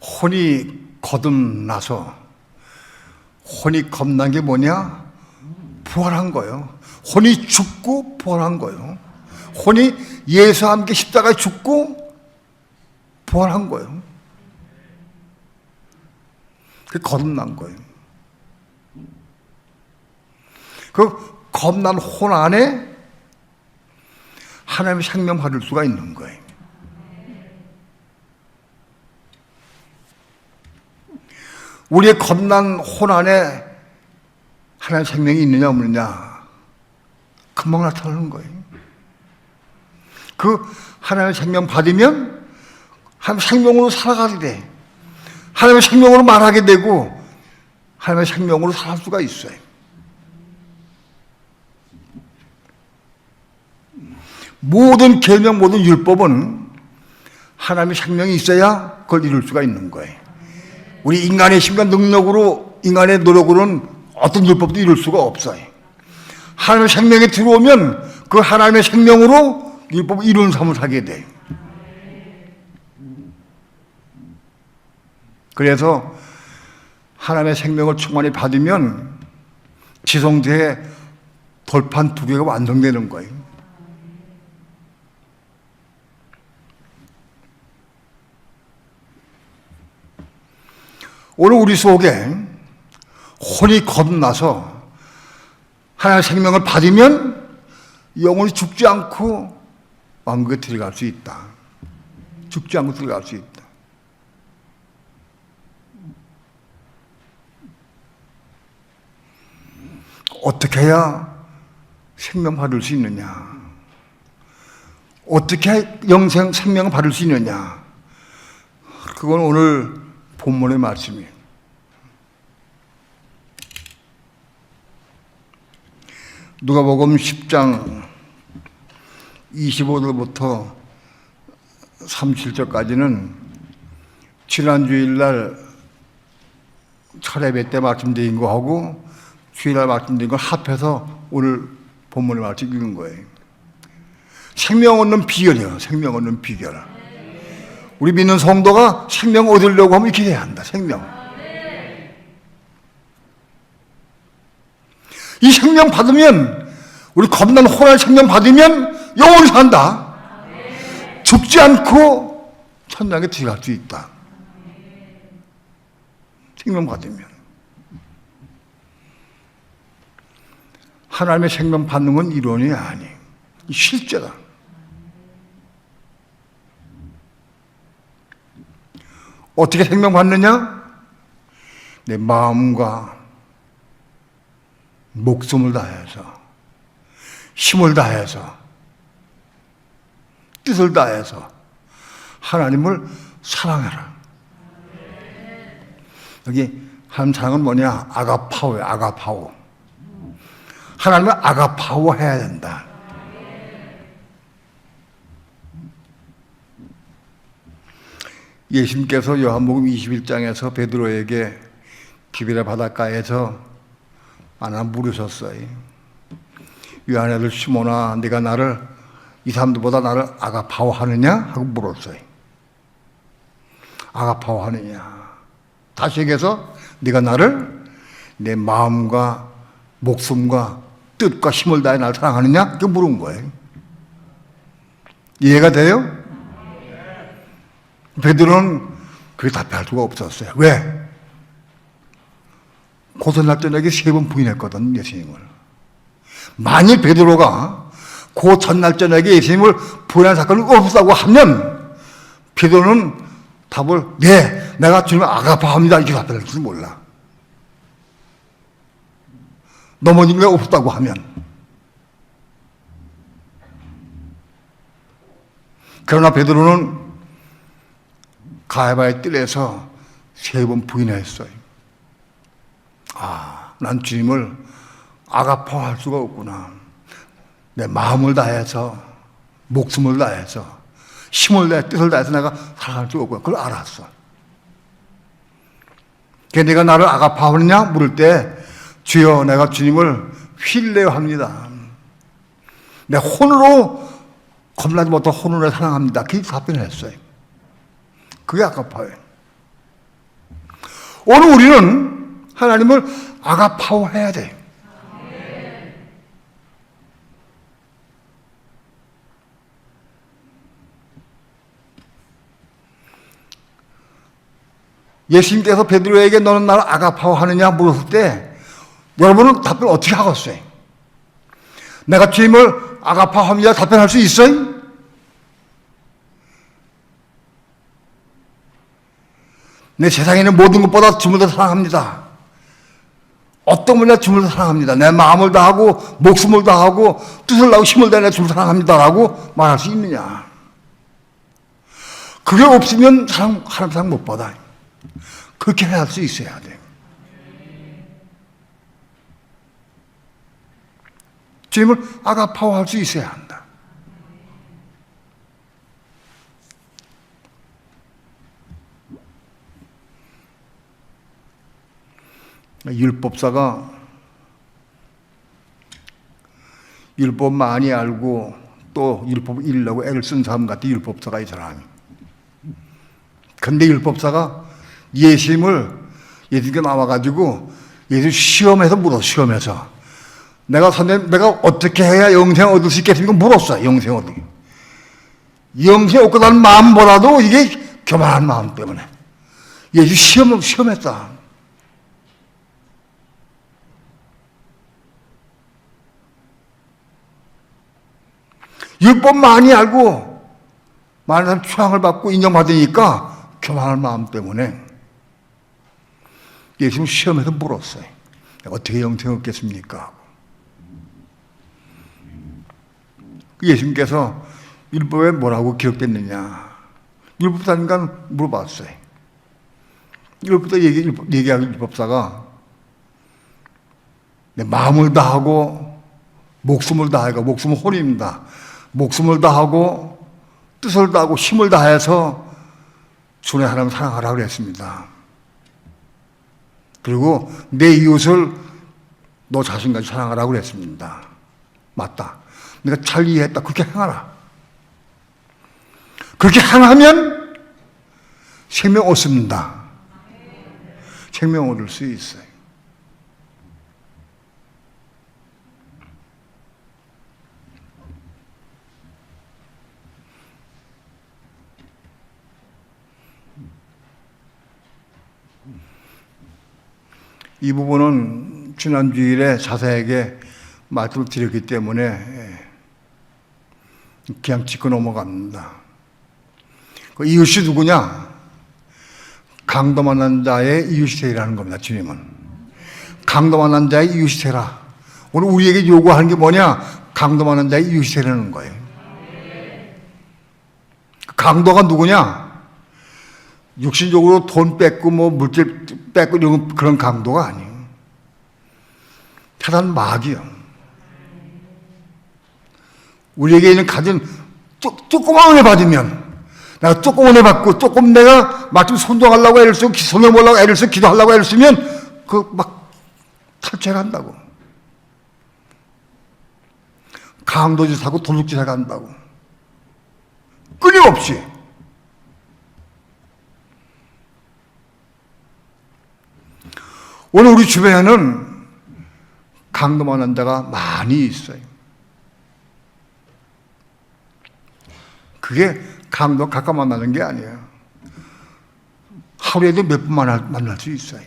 혼이 거듭나서 혼이 겁난 게 뭐냐? 부활한 거예요. 혼이 죽고 부활한 거예요. 혼이 예수와 함께 십자가에 죽고 부활한 거예요. 그게 거듭난 거예요. 그 겁난 혼 안에 하나님의 생명 받을 수가 있는 거예요. 우리의 겁난 혼 안에 하나님의 생명이 있느냐 없느냐 금방 나타나는 거예요. 그 하나님의 생명 받으면 하나님의 생명으로 살아가게 돼. 하나님의 생명으로 말하게 되고 하나님의 생명으로 살 수가 있어요. 모든 계명, 모든 율법은 하나님의 생명이 있어야 그걸 이룰 수가 있는 거예요. 우리 인간의 힘과 능력으로, 인간의 노력으로는 어떤 율법도 이룰 수가 없어요. 하나님의 생명이 들어오면 그 하나님의 생명으로 율법을 이루는 삶을 살게 돼요. 그래서 하나님의 생명을 충만히 받으면 지성대의 돌판 두 개가 완성되는 거예요. 오늘 우리 속에 혼이 거듭나서 하나님의 생명을 받으면 영혼이 죽지 않고 왕국에 들어갈 수 있다. 죽지 않고 들어갈 수 있다. 어떻게 해야 생명 받을 수 있느냐? 어떻게 해야 영생 생명을 받을 수 있느냐? 그건 오늘 본문의 말씀이에요. 누가복음 10장 25절부터 37절까지는 지난 주일날 철야배 때 말씀드린 거하고 주일날 말씀드린 걸 합해서 오늘 본문의 말씀 읽는 거예요. 생명 얻는 비결이요. 생명 얻는 비결. 우리 믿는 성도가 생명 얻으려고 하면 이렇게 해야 한다. 생명. 이 생명 받으면, 우리 겁난 혼할 생명 받으면 영원히 산다. 죽지 않고 천당에 들어갈 수 있다. 생명 받으면. 하나님의 생명 받는 건 이론이 아니에요. 실제다. 어떻게 생명 받느냐? 내 마음과 목숨을 다해서, 힘을 다해서, 뜻을 다해서 하나님을 사랑해라. 여기 하나님 사랑은 뭐냐? 아가파오예요. 아가파오. 하나님을 아가파오 해야 된다. 예수님께서 요한복음 21장에서 베드로에게 기베레 바닷가에서 하나 물으셨어요. 요한 아들 시몬아, 네가 나를 이 사람들보다 나를 아가파오 하느냐? 하고 물었어요. 아가파오 하느냐? 다시 얘기해서 네가 나를 내 마음과 목숨과 뜻과 힘을 다해 나를 사랑하느냐? 이렇게 물은 거예요. 이해가 돼요? 베드로는 그게 답할 수가 없었어요. 왜? 고전날 저녁에 3번 부인했거든, 예수님을. 만일 베드로가 그 전날 저녁에 예수님을 부인한 사건이 없었다고 하면 베드로는 답을 네, 내가 주님을 아가파합니다 이렇게 답할 줄 몰라. 넘어진 게 없었다고 하면. 그러나 베드로는 가야바의 뜰에서 3번 부인했어요. 아, 난 주님을 아가파할 수가 없구나. 내 마음을 다해서, 목숨을 다해서, 힘을 다해, 뜻을 다해서 내가 살아갈 수가 없구나. 그걸 알았어. 그게 내가 나를 아가파하느냐? 물을 때, 주여, 내가 주님을 휠레어합니다. 내 혼으로, 겁나지 못한 혼으로 사랑합니다. 그렇게 답변을 했어요. 그게 아가파예요. 오늘 우리는 하나님을 아가파오 해야 돼요. 예수님께서 베드로에게 너는 나를 아가파오 하느냐 물었을 때 여러분은 답변 어떻게 하겠어요? 내가 주님을 아가파오 합니다 답변할 수 있어요? 내 세상에 있는 모든 것보다 주님을 더 사랑합니다. 어떤 분이나 주님을 더 사랑합니다. 내 마음을 다하고 목숨을 다하고 뜻을 다하고 힘을 다해 주님을 사랑합니다라고 말할 수 있느냐? 그게 없으면 하나님 사랑 못 받아요. 그렇게 할 수 있어야 돼요. 주님을 아가파오 할 수 있어야 한다. 율법사가 율법 많이 알고 또 율법 읽으려고 애를 쓴 사람 같아. 율법사가 이 사람이. 근데 율법사가 예수님께 나와가지고 예수 시험해서 물어. 시험해서 선생님 내가 어떻게 해야 영생 얻을 수 있겠습니까? 물었어. 영생 얻기. 영생 얻고 난 마음보다도 이게 교만한 마음 때문에 예수 시험했다. 율법 많이 알고 많은 사람 추앙을 받고 인정받으니까 교만한 마음 때문에 예수님 시험에서 물었어요. 어떻게 영생 얻겠습니까? 예수님께서 율법에 뭐라고 기록됐느냐? 율법사니까 물어봤어요. 율법사 얘기하는 율법사가 내 마음을 다하고 목숨을 다하고 목숨은 혼입니다. 목숨을 다하고 뜻을 다하고 힘을 다해서 주의 하나님을 사랑하라고 그랬습니다. 그리고 내 이웃을 너 자신까지 사랑하라고 그랬습니다. 맞다. 내가 잘 이해했다. 그렇게 행하라. 그렇게 행하면 생명 얻습니다. 생명 얻을 수 있어요. 이 부분은 지난 주일에 자세하게 말씀을 드렸기 때문에 그냥 짚고 넘어갑니다. 그 이웃이 누구냐? 강도 만난 자의 이웃이 되라는 겁니다. 주님은 강도 만난 자의 이웃이 되라. 오늘 우리에게 요구하는 게 뭐냐? 강도 만난 자의 이웃이 되라는 거예요. 강도가 누구냐? 육신적으로 돈 뺏고 물질 뺏고 이런 그런 강도가 아니에요. 사단 마귀요. 우리에게 있는 가진 조그만 은혜 받으면 내가 조금 은혜 받고 조금 내가 마침 손동하려고 애를 쓰고 손을 보려고 애를 쓰고 기도하려고 애를 쓰면 막 탈취해간다고. 강도짓하고 도둑짓 해간다고. 끊임없이. 오늘 우리 주변에는 강도 만난 자가 많이 있어요. 그게 강도 가까 만나는 게 아니에요. 하루에도 몇 번 만날 수 있어요.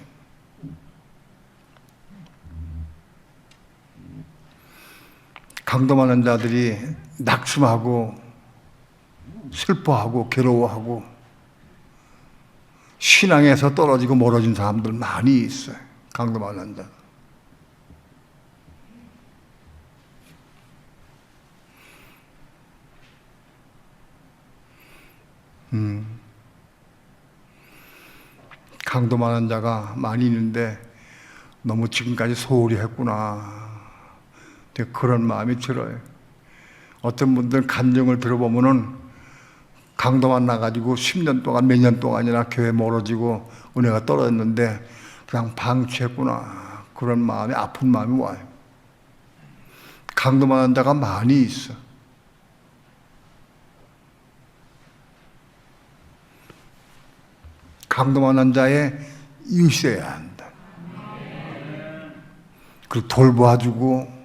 강도 만난 자들이 낙심하고 슬퍼하고 괴로워하고 신앙에서 떨어지고 멀어진 사람들 많이 있어요. 강도 만난 자. 강도 만난 자가 많이 있는데 너무 지금까지 소홀히 했구나. 그런 마음이 들어요. 어떤 분들 간증을 들어보면은 강도 만나가지고 10년 동안 몇 년 동안이나 교회 멀어지고 은혜가 떨어졌는데 그냥 방치했구나. 그런 마음이 아픈 마음이 와요. 강도 만난 자가 많이 있어. 강도 만난 자의 이웃이어야 한다. 그리고 돌봐주고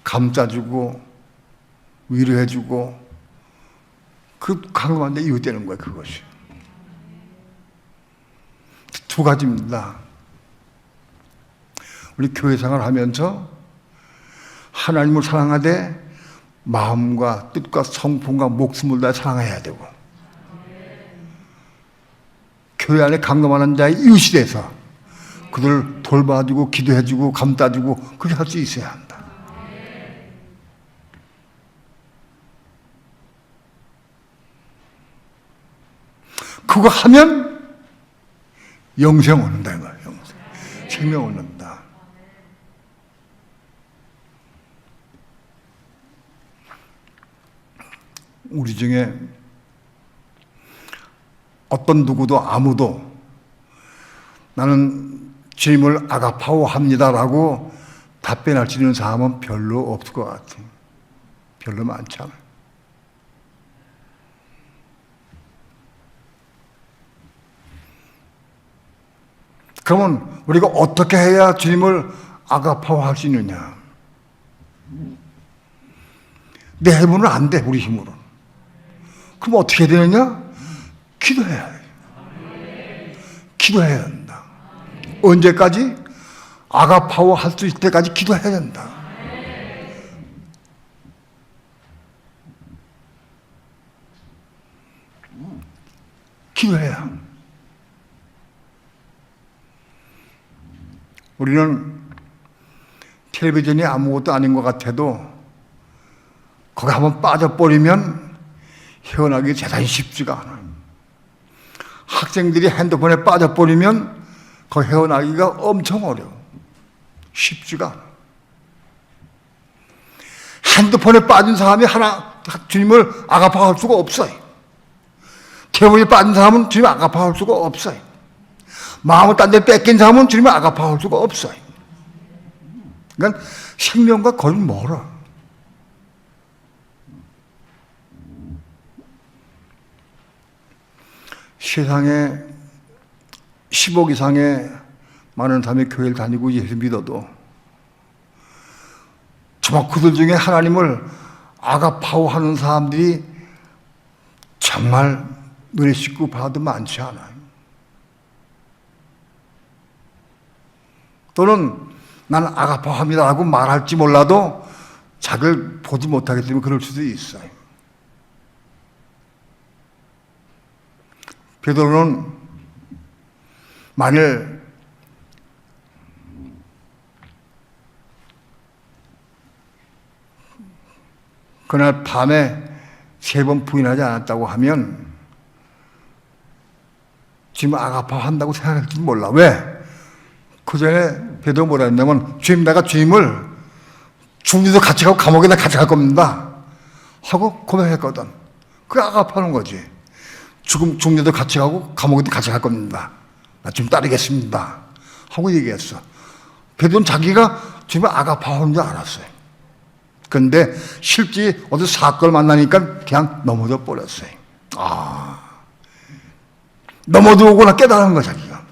감싸주고 위로해주고 그 강도 만난 자의 이웃 되는 거예요. 그것이. 두 가지입니다. 우리 교회 생활하면서 하나님을 사랑하되 마음과 뜻과 성품과 목숨을 다 사랑해야 되고 교회 안에 강도 만난 자의 이웃이 돼서 그들을 돌봐주고 기도해주고 감싸주고 그렇게 할 수 있어야 한다. 그거 하면 영생 얻는다 이거야. 영생. 생명 얻는다. 우리 중에 어떤 누구도 아무도 나는 주님을 아가파오합니다라고 답변할 수 있는 사람은 별로 없을 것 같아요. 별로 많지 않아요. 그러면 우리가 어떻게 해야 주님을 아가파오할 수 있느냐? 내 힘으로는 안 돼, 우리 힘으로. 그럼 어떻게 해야 되느냐? 기도해야 돼. 기도해야 된다. 언제까지? 아가파오 할 수 있을 때까지 기도해야 된다. 기도해야. 우리는 텔레비전이 아무것도 아닌 것 같아도 거기 한번 빠져버리면 헤어나기 대단히 쉽지가 않아요. 학생들이 핸드폰에 빠져버리면 그 헤어나기가 엄청 어려워. 쉽지가 않아. 핸드폰에 빠진 사람이 하나 주님을 아가파할 수가 없어요. 태우에 빠진 사람은 주님을 아가파할 수가 없어요. 마음을 딴 데 뺏긴 사람은 주님을 아가파할 수가 없어요. 그러니까 생명과 거의 멀어. 세상에 10억 이상의 많은 사람이 교회를 다니고 예수 믿어도 정말 그들 중에 하나님을 아가파오하는 사람들이 정말 눈에 씻고 봐도 많지 않아요. 또는 나는 아가파오합니다라고 말할지 몰라도 자기를 보지 못하기 때문에 그럴 수도 있어요. 베드로는 만일 그날 밤에 3번 부인하지 않았다고 하면 지금 아가파한다고 생각할지 몰라. 왜? 그 전에 베드로 뭐라 했냐면 주님, 내가 주님을 죽는데도 같이 가고 감옥에다 같이 갈 겁니다 하고 고백했거든. 그게 아가파는 거지. 죽는데도 같이 가고 감옥에도 같이 갈 겁니다. 나 주님 따르겠습니다 하고 얘기했어. 베드로는 자기가 주님을 아가파하는 줄 알았어요. 그런데 실제 어디 사건을 만나니까 그냥 넘어져 버렸어요. 넘어들고나 깨달은 거야, 자기가.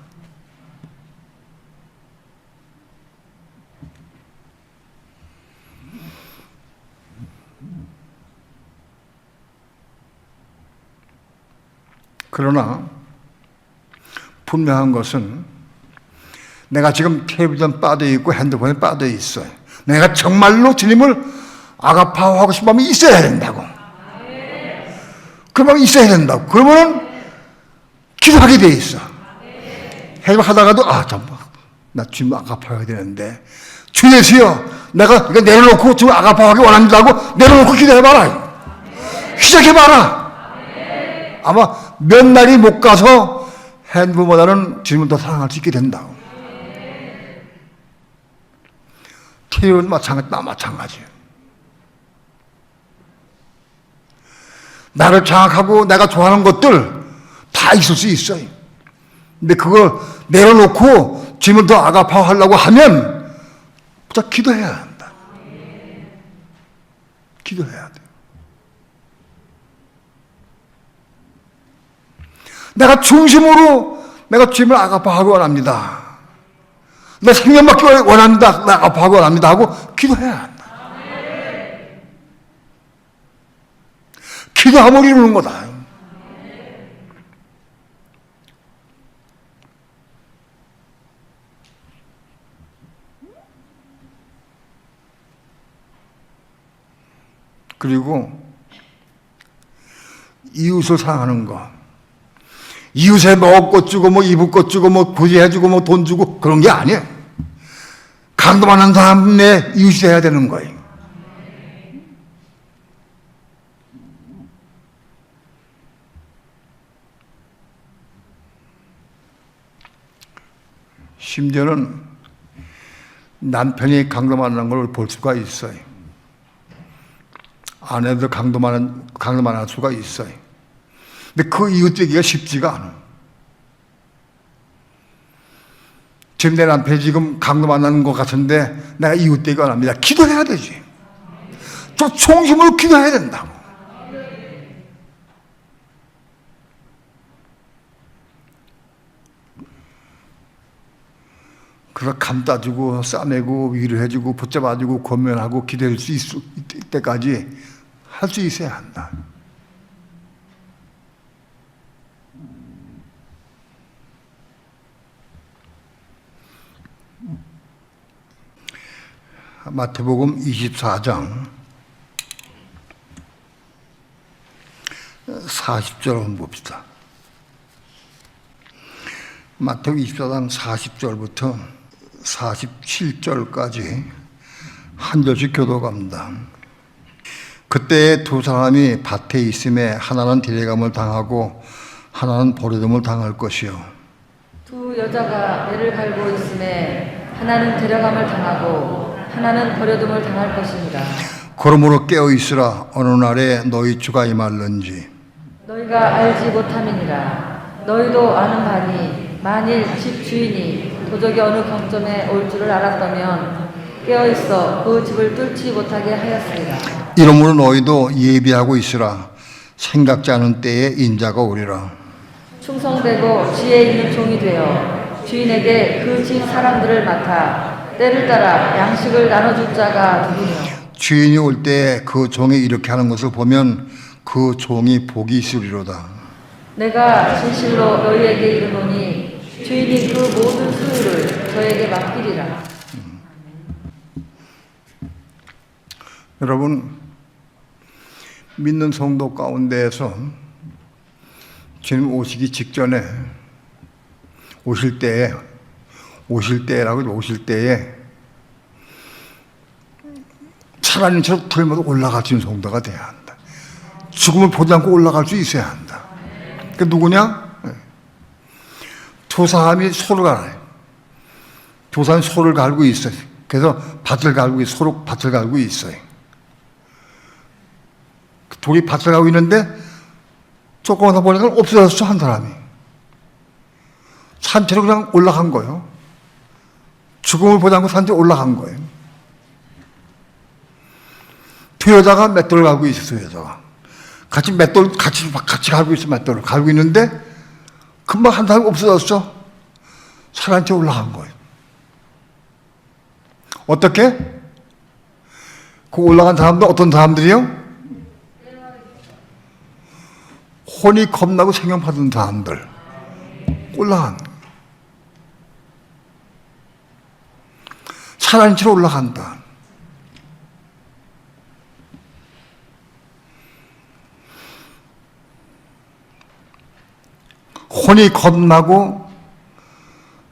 그러나 분명한 것은 내가 지금 텔레비전 빠져 있고 핸드폰에 빠져 있어요. 내가 정말로 주님을 아가파오하고 싶은 마음이 있어야 된다고. 그 마음이 있어야 된다고. 그러면 기도하게 돼 있어. 해하다가도 나 주님 아가파오해야 되는데 주 예수여, 내가 이거 내려놓고 주님 아가파오하기 원합니다 하고 내려놓고 기도해봐라. 시작해봐라. 아마 몇 날이 못 가서 핸드폰보다는 주님을 더 사랑할 수 있게 된다고. 텔레비전 마찬가지예요. 나를 장악하고 내가 좋아하는 것들 다 있을 수 있어요. 근데 그걸 내려놓고 주님을 더 아가파하려고 하면 부터 기도해야 한다. 기도해야 돼. 내가 중심으로 내가 주님을 아가파하기 원합니다. 내 생명 받기 원합니다. 나 아가파하기 원합니다 하고 기도해야 한다. 기도함을 이루는 거다. 그리고 이웃을 사랑하는 거. 이웃에 먹을 것 주고 뭐 입을 것 주고 뭐 구제해주고 뭐 돈 주고 그런 게 아니에요. 강도 많은 사람의 이웃이 돼야 되는 거예요. 심지어는 남편이 강도 많은 걸 볼 수가 있어요. 아내도 강도 많을 수가 있어요. 근데 그 이웃 되기가 쉽지가 않아. 지금 내 남편이 지금 강도 만나는 것 같은데 내가 이웃되기 원합니다. 기도해야 되지. 저 중심으로 기도해야 된다고. 그래서 감따주고 싸매고 위로해주고 붙잡아주고 권면하고 기도할 수 있을 때까지 할 수 있어야 한다. 마태복음 24장 40절 한번 봅시다. 마태복음 24장 40절부터 47절까지 한 절씩 교도갑니다. 그때 두 사람이 밭에 있음에 하나는 데려감을 당하고 하나는 버려둠을 당할 것이요. 두 여자가 매를 갈고 있음에 하나는 데려감을 당하고 하나는 버려둠을 당할 것입니다. 그러므로 깨어 있으라. 어느 날에 너희 주가 임할는지 너희가 알지 못함이니라. 너희도 아는 바니 만일 집 주인이 도적이 어느 경점에 올 줄을 알았다면 깨어 있어 그 집을 뚫지 못하게 하였으리라. 이러므로 너희도 예비하고 있으라. 생각지 않은 때에 인자가 오리라. 충성되고 지혜 있는 종이 되어 주인에게 그 집 사람들을 맡아 때를 따라 양식을 나눠줄 자가 누구뇨. 주인이 올 때 그 종이 이렇게 하는 것을 보면 그 종이 복이 있으리로다. 내가 진실로 너희에게 이르노니 주인이 그 모든 소유를 저에게 맡기리라. 여러분, 믿는 성도 가운데에서 주님 오시기 직전에 오실 때에 하나님처럼 불마다 올라갈 수 있는 성도가 돼야 한다. 죽음을 보지 않고 올라갈 수 있어야 한다. 그 누구냐? 두 사람이 소를 갈아요. 두 사람이 소를 갈고 있어요. 그래서 서로 밭을 갈고 있어요. 둘이 밭을 가고 있는데 조금 하다 보니까 없어졌어, 한 사람이. 산채로 그냥 올라간 거예요. 죽음을 보지 않고 산채로 올라간 거예요. 두 여자가 맷돌을 갈고 있었어요, 여자가. 같이 갈고 있어, 맷돌을 갈고 있는데 금방 한 사람이 없어졌어. 산채 올라간 거예요. 어떻게? 그 올라간 사람들 어떤 사람들이요? 혼이 겁나고 생명 받은 사람들. 올라간. 살아있는 채로 올라간다. 혼이 겁나고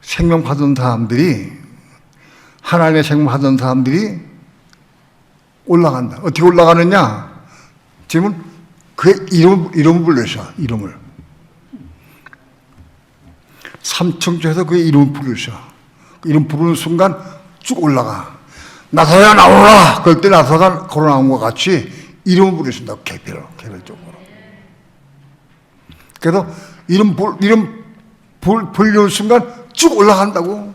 생명 받은 사람들이, 하나님의 생명 받은 사람들이 올라간다. 어떻게 올라가느냐? 지금은 그 이름을 불러서, 이름을. 3층에서 그 이름을 부르셔. 그 이름 부르는 순간 쭉 올라가. 나사야 나오라! 그럴 때 나사가 걸어 나온 것 같이 이름을 부르신다. 개별적으로. 그래서 이름 불리는 순간 쭉 올라간다고.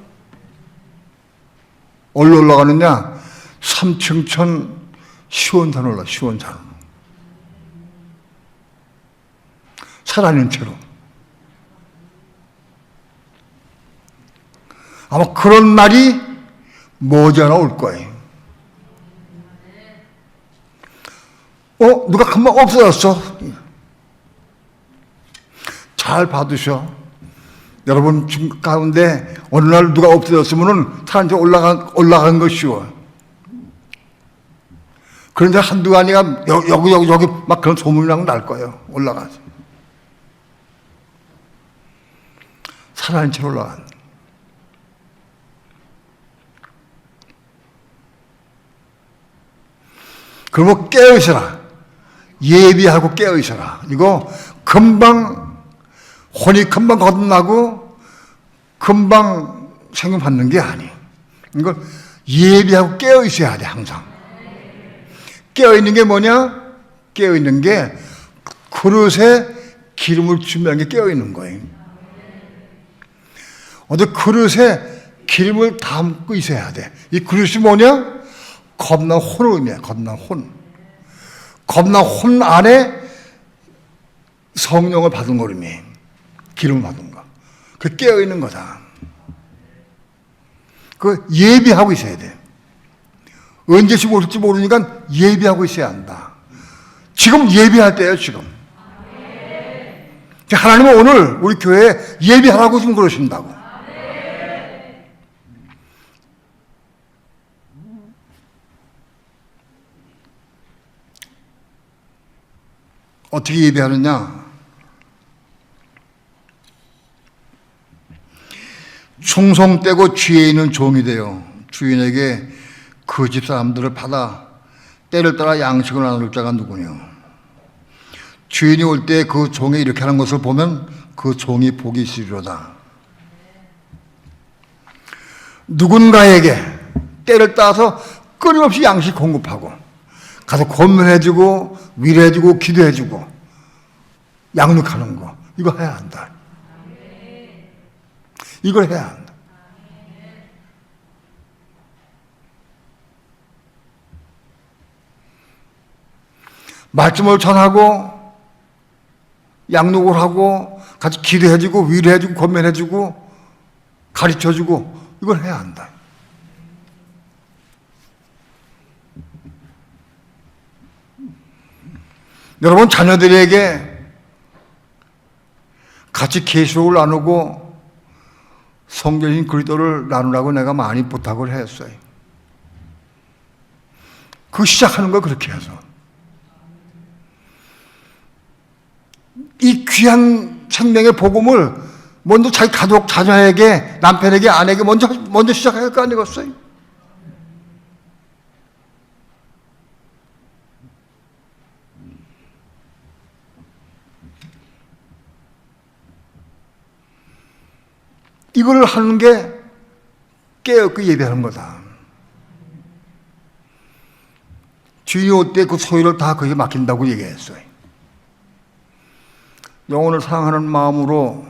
어디로 올라가느냐? 3층천 시원산 올라, 시원산. 살아있는 채로. 아마 그런 날이 머지않아 올 거예요. 누가 금방 없어졌어. 잘 봐두셔. 여러분 가운데 어느 날 누가 없어졌으면은 사람한테 올라간 거 쉬워. 그런데 한두 아니가 여기 막 그런 소문이 나고 날 거예요. 올라가서. 살아있는 채로 올라간. 그러면 깨어있어라. 예비하고 깨어있어라. 이거 혼이 금방 거듭나고 금방 생명 받는 게 아니에요. 이걸 예비하고 깨어있어야 돼, 항상. 깨어있는 게 뭐냐? 깨어있는 게 그릇에 기름을 준비하는 게 깨어있는 거예요. 어디 그릇에 기름을 담고 있어야 돼. 이 그릇이 뭐냐? 겁난 혼을 의미해. 겁난 혼. 겁난 혼 안에 성령을 받은 거름이 기름을 받은 거. 그 깨어 있는 거다. 그 예비하고 있어야 돼. 언제씩 올지 모르니까 예비하고 있어야 한다. 지금 예비할 때예요, 지금. 하나님은 오늘 우리 교회에 예비하라고 지금 그러신다고. 어떻게 예배하느냐? 충성되고 지혜 있는 종이 되어 주인에게 그 집 사람들을 받아 때를 따라 양식을 나눌 자가 누구냐? 주인이 올 때 그 종이 이렇게 하는 것을 보면 그 종이 복이 있으리로다. 누군가에게 때를 따서 끊임없이 양식 공급하고 가서 권면해주고 위로해주고 기도해주고 양육하는 거, 이거 해야 한다. 이걸 해야 한다. 말씀을 전하고 양육을 하고 같이 기도해주고 위로해주고 권면해주고 가르쳐주고 이걸 해야 한다. 여러분 자녀들에게 같이 계시록을 나누고 성경인 그리스도를 나누라고 내가 많이 부탁을 했어요. 그 시작하는 거 그렇게 해서 이 귀한 생명의 복음을 먼저 자기 가족, 자녀에게, 남편에게, 아내에게 먼저 시작해야 할 거 아니겠어요? 이걸 하는 게 깨어있고 예배하는 거다. 주인이 올 때 그 소유를 다 그에게 맡긴다고 얘기했어요. 영혼을 사랑하는 마음으로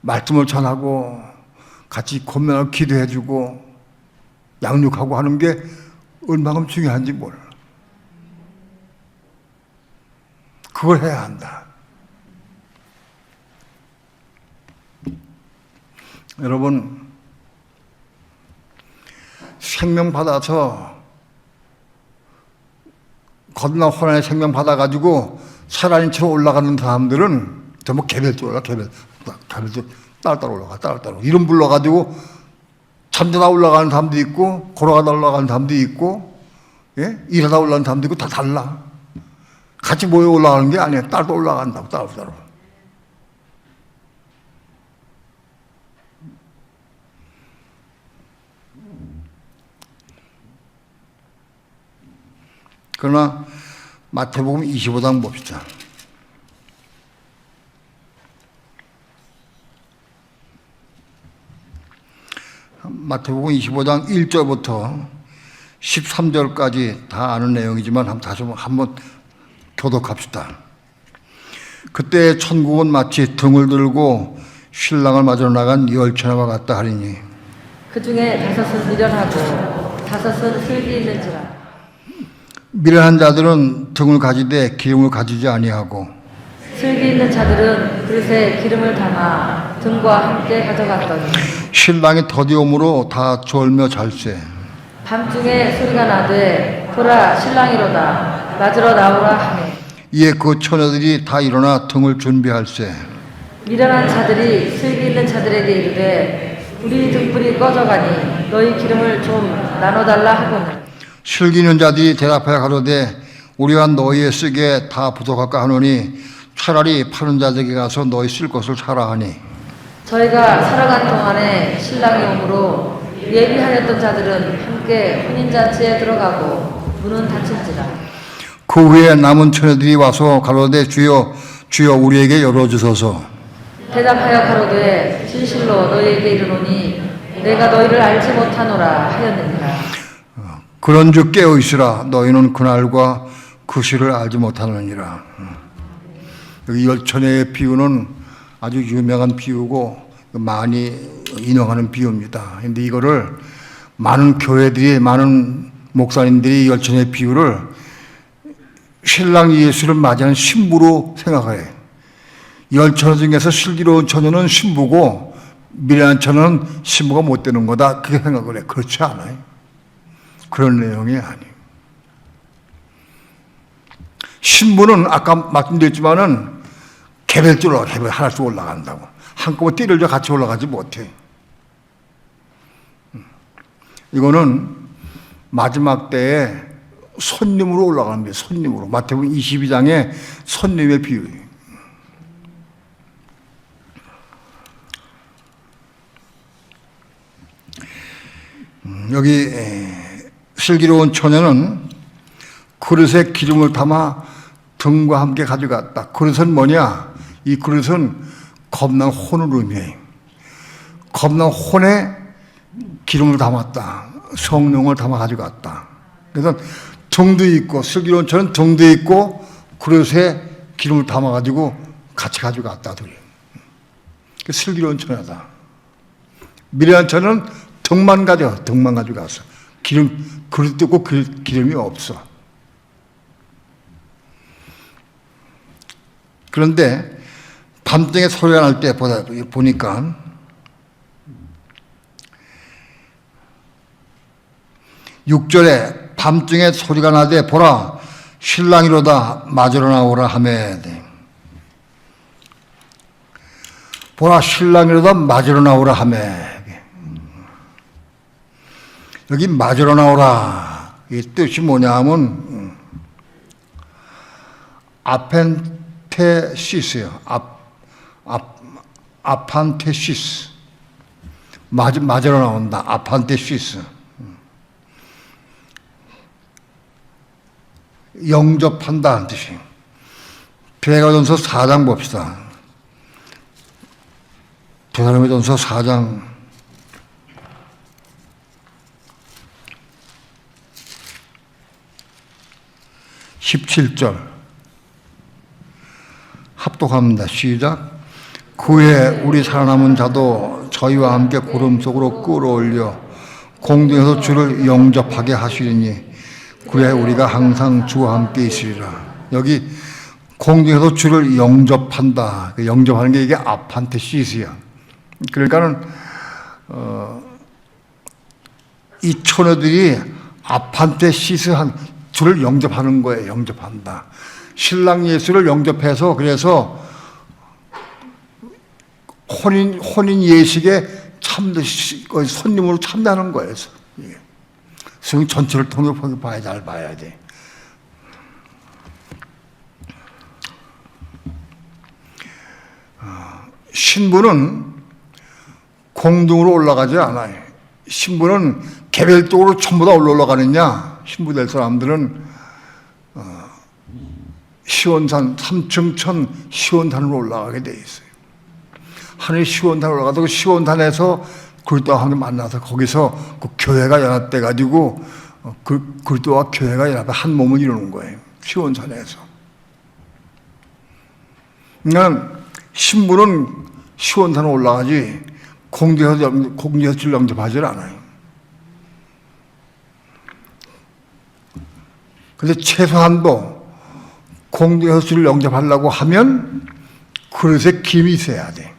말씀을 전하고 같이 권면하고 기도해주고 양육하고 하는 게 얼마나 중요한지 몰라. 그걸 해야 한다. 여러분, 생명 받아서 겁나 혼란의 생명 받아가지고 살아있는 채로 올라가는 사람들은 전부 개별적으로 올라가, 개별적으로 따로따로 올라가, 따로따로. 이름 불러가지고 잠자다 올라가는 사람도 있고, 걸어가다 올라가는 사람도 있고, 예? 일하다 올라가는 사람도 있고, 다 달라. 같이 모여 올라가는 게 아니야. 따로 올라간다고, 따로. 그러나 마태복음 25장 봅시다. 마태복음 25장 1절부터 13절까지 다 아는 내용이지만 다시 한번 교독합시다. 그때 천국은 마치 등을 들고 신랑을 맞으러 나간 열처녀와 같다 하리니 그 중에 5은 미련하고 5은 슬기 있는지라. 미련한 자들은 등을 가지되 기름을 가지지 아니하고 슬기 있는 자들은 그릇에 기름을 담아 등과 함께 가져갔더니 신랑이 더디옴으로 다 졸며 잘세. 밤중에 소리가 나되 보라 신랑이로다 맞으러 나오라 하매 이에 그 처녀들이 다 일어나 등을 준비할세. 미련한 자들이 슬기 있는 자들에게 이르되 우리 등불이 꺼져가니 너희 기름을 좀 나눠달라 하거늘 슬기 있는 자들이 대답하여 가로되 우리가 너희에 쓰기에 다 부족할까 하노니 차라리 파는 자들에게 가서 너희 쓸 것을 사라 하니 저희가 살아간 동안에 신랑이 오므로 예비하였던 자들은 함께 혼인잔치에 들어가고 문은 닫힌지라. 그 후에 남은 처녀들이 와서 가로되 주여 주여 우리에게 열어주소서. 대답하여 가로되 진실로 너희에게 이르노니 내가 너희를 알지 못하노라 하였느니라. 그런즉 깨어 있으라 너희는 그날과 그 시를 알지 못하느니라. 여기 열처녀의 비유는 아주 유명한 비유고 많이 인용하는 비유입니다. 근데 이거를 많은 교회들이, 많은 목사님들이 열천의 비유를 신랑 예수를 맞이하는 신부로 생각해요. 열처녀 중에서 슬기로운 처녀는 신부고 미련한 처녀는 신부가 못 되는 거다, 그렇게 생각을 해. 그렇지 않아요. 그런 내용이 아니에요. 신부는 아까 말씀드렸지만은 개별적으로 하나씩 올라간다고. 한꺼번에 띠를 져 같이 올라가지 못해. 이거는 마지막 때에 손님으로 올라가는 거예요. 손님으로. 마태복음 22장에 손님의 비유예요. 여기 슬기로운 처녀는 그릇에 기름을 담아 등과 함께 가져갔다. 그릇은 뭐냐? 이 그릇은 겁난 혼을 의미해요. 겁난 혼에 기름을 담았다. 성령을 담아 가져갔다. 그래서 등도 있고, 슬기로운 처녀는 등도 있고 그릇에 기름을 담아 가지고 같이 가져갔다. 둘이. 슬기로운 처녀다. 미련한 처녀는 등만 가져갔어. 그릇도 있고 기름이 없어. 그런데 밤중에 소리가 날 때 보니까 (6절에) 밤중에 소리가 나되 보라 신랑이로다 맞으러 나오라 하매. 보라 신랑이로다 맞으러 나오라 하매. 여기 맞으러 나오라, 이 뜻이 뭐냐 하면 아펜테시스예요. 아판테시스. 맞으러 나온다. 아판테시스. 영접한다는 뜻이에요. 베드로전서 4장 봅시다. 베드로전서 4장 17절 합독합니다. 시작. 그에 우리 살아남은 자도 저희와 함께 구름 속으로 끌어올려 공중에서 주를 영접하게 하시리니 그에 우리가 항상 주와 함께 있으리라. 여기 공중에서 주를 영접한다. 영접하는 게 이게 아판테시스야. 그러니까는 이 처녀들이 아판테시스한 주를 영접하는 거예요. 영접한다. 신랑 예수를 영접해서, 그래서 혼인 예식에 손님으로 참여하는 거예요. 성경 전체를 통역하게 잘 봐야 돼. 신부는 공중으로 올라가지 않아요. 신부는 개별적으로 전부 다 올라가느냐? 신부 될 사람들은 시온산, 3층천 시온산으로 올라가게 돼 있어요. 하늘 시온산으로 올라가서 그 시온산에서 그리스도와 함께 만나서 거기서 그 교회가 연합돼 가지고 그리스도와 교회가 연합해 한 몸을 이루는 거예요. 시온산에서. 그러니까 신부는 시온산으로 올라가지 공중에서 주를 영접하지 않아요. 그런데 최소한도 공중에서 주를 영접하려고 하면 그릇에 김이 있어야 돼.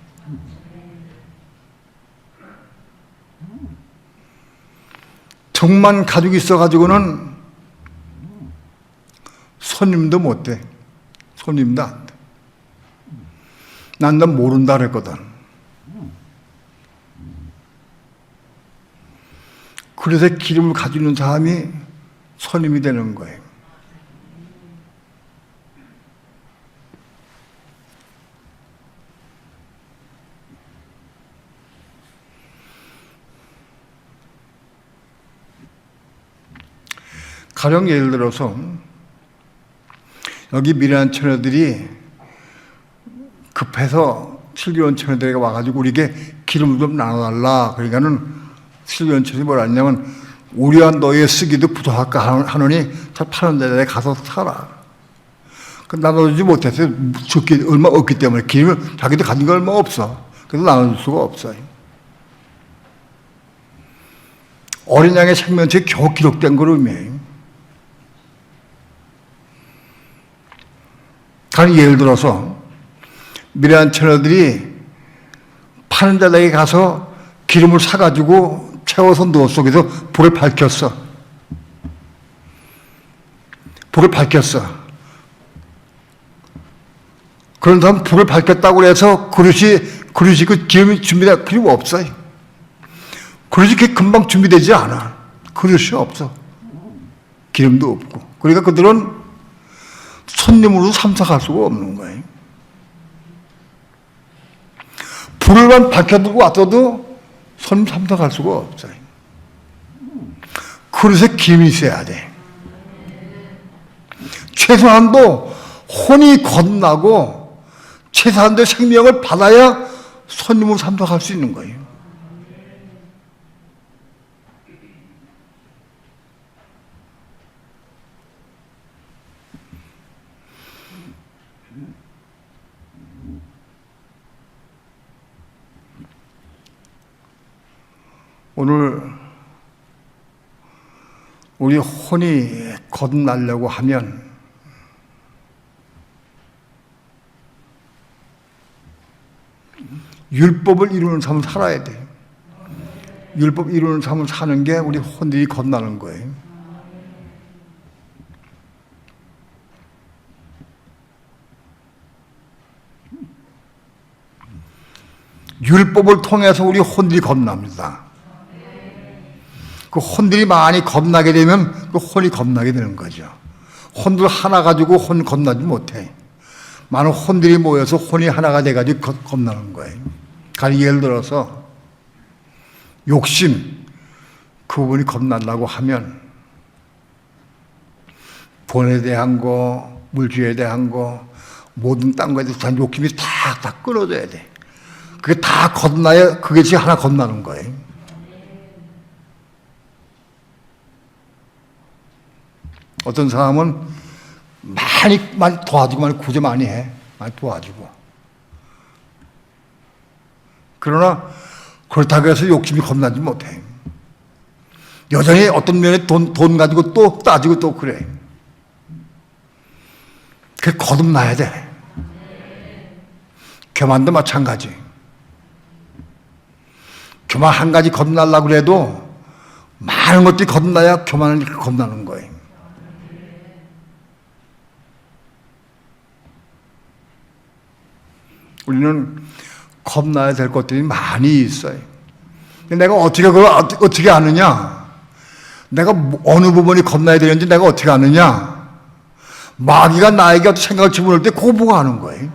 정만 가지고 있어가지고는 손님도 못 돼. 손님도 안 돼. 난 모른다 그랬거든. 그릇에 기름을 가지고 있는 사람이 손님이 되는 거예요. 가령 예를 들어서 여기 미련한 처녀들이 급해서 슬기로운 처녀들에게 와가지고 우리에게 기름 좀 나눠달라. 그러니까는 슬기로운 처녀들이 뭐라 했냐면 우리와 너의 쓰기도 부족할까 하노니 저 파는 데에 가서 사라. 나눠주지 못해서 적게 얼마 없기 때문에 기름을 자기도 가진 거 얼마 없어. 그래도 나눌 수가 없어요. 어린 양의 생명책이 겨우 기록된 걸 의미해요. 예를 들어서 미래한 처녀들이 파는 자에게 가서 기름을 사가지고 채워서 누워 속에서 불을 밝혔어. 불을 밝혔어. 그런 다음 불을 밝혔다고 해서 그릇이 그 기름이 준비될 필요가 없어요. 그릇이 그렇게 금방 준비되지 않아. 그릇이 없어. 기름도 없고. 그러니까 그들은 손님으로 참석할 수가 없는 거예요. 불을만 밝혀두고 왔어도 손님 참석할 수가 없어요. 그릇에 김이 있어야 돼. 최소한도 혼이 건나고 최소한도 생명을 받아야 손님으로 참석할 수 있는 거예요. 오늘 우리 혼이 거듭나려고 하면 율법을 이루는 삶을 살아야 돼. 율법 이루는 삶을 사는 게 우리 혼들이 거듭나는 거예요. 율법을 통해서 우리 혼들이 거듭납니다. 그 혼들이 많이 겁나게 되면 그 혼이 겁나게 되는 거죠. 혼들 하나 가지고 혼 겁나지 못해. 많은 혼들이 모여서 혼이 하나가 돼가지고 겁나는 거예요. 예를 들어서 욕심, 그 부분이 겁나려고 하면 돈에 대한 거, 물질에 대한 거, 모든 딴 거에 대해서 욕심이 다 끊어져야 돼. 그게 다 겁나야 그게 하나 겁나는 거예요. 어떤 사람은 많이 도와주고 많이 구제 많이 해. 많이 도와주고. 그러나 그렇다고 해서 욕심이 겁나지 못해. 여전히 어떤 면에 돈 가지고 또 따지고 또 그래. 그게 거듭나야 돼. 교만도 마찬가지. 교만 한 가지 거듭나려고 해도 많은 것들이 거듭나야 교만을 겁나는 거예요. 우리는 겁나야 될 것들이 많이 있어요. 내가 어떻게 아느냐? 내가 어느 부분이 겁나야 되는지 내가 어떻게 아느냐? 마귀가 나에게 어떤 생각을 집어넣을 때 그거 보고 아는 거예요.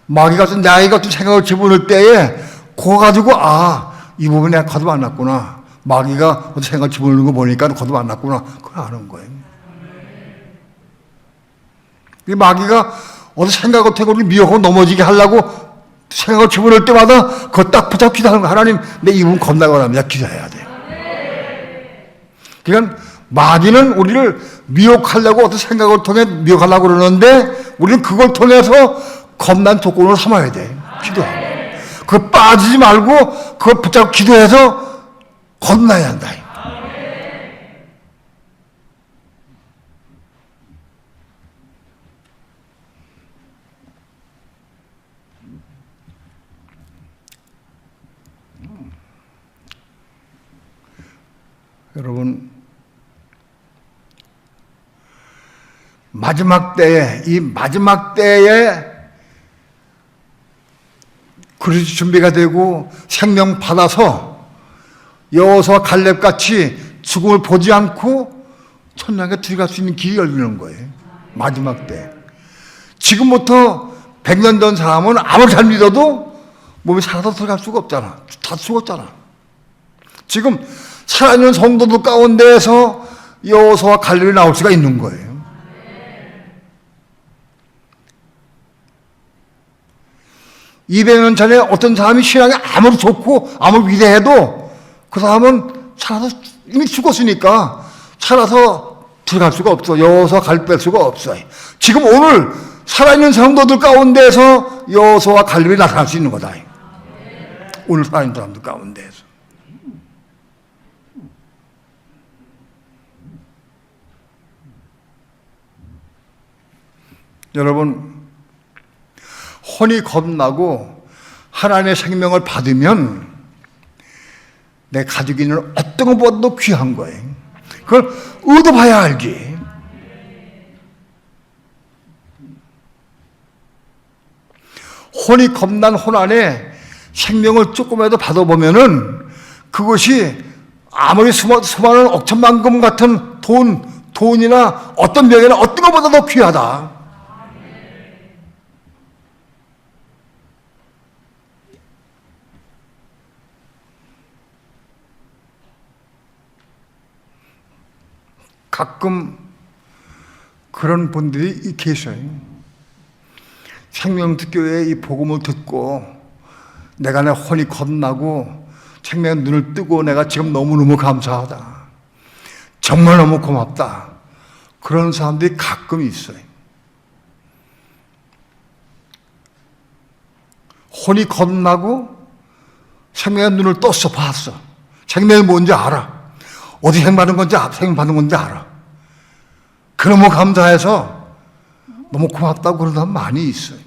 마귀가 나에게 어떤 생각을 집어넣을 때에 그거 가지고 이 부분에 내가 거듭 안 났구나. 마귀가 어떤 생각을 집어넣는 거 보니까 거듭 안 났구나. 그걸 아는 거예요. 이 마귀가 어떤 생각을 태고 우리 미혹하고 넘어지게 하려고 생각을 집어넣을 때마다 그거 딱 붙잡고 기도하는 거야. 하나님, 내 이 부분 겁나게 원합니다. 기도해야 돼. 그러니까 마귀는 우리를 미혹하려고 어떤 생각을 통해 미혹하려고 그러는데 우리는 그걸 통해서 겁난 조건으로 삼아야 돼. 기도하고. 그거 빠지지 말고 그거 붙잡고 기도해서 겁나야 한다. 여러분, 마지막 때에 그릇이 준비가 되고 생명 받아서 여호수아와 갈렙같이 죽음을 보지 않고 천국에 들어갈 수 있는 길이 열리는 거예요. 마지막 때. 지금부터 100년 전 사람은 아무리 잘 믿어도 몸이 살아서 들어갈 수가 없잖아. 다 죽었잖아. 지금 살아있는 성도들 가운데에서 여호수아와 갈렙이 나올 수가 있는 거예요. 네. 200년 전에 어떤 사람이 신앙이 아무리 좋고 아무리 위대해도 그 사람은 살아서 이미 죽었으니까 살아서 들어갈 수가 없어. 여호수아 갈렙 뺄 수가 없어요. 지금 오늘 살아있는 성도들 가운데서 여호수아와 갈렙이 나타날 수 있는 거다. 오늘 살아있는 사람들 가운데서. 여러분, 혼이 겁나고 하나님의 생명을 받으면 내 가지고 있는 어떤 것보다도 귀한 거예요. 그걸 얻어봐야 알지. 혼이 겁난 혼 안에 생명을 조금이라도 받아보면은 그것이 아무리 수많은 억천만금 같은 돈이나 어떤 명예나 어떤 것보다도 귀하다. 가끔 그런 분들이 계셔요. 생명특교회의 이 복음을 듣고 내가 내 혼이 겁나고 생명의 눈을 뜨고 내가 지금 너무너무 감사하다. 정말 너무 고맙다. 그런 사람들이 가끔 있어요. 혼이 겁나고 생명의 눈을 떴어, 봤어. 생명이 뭔지 알아. 어디 생명받는 건지 알아. 그 너무 감사해서 너무 고맙다고 그러는 사람 많이 있어요.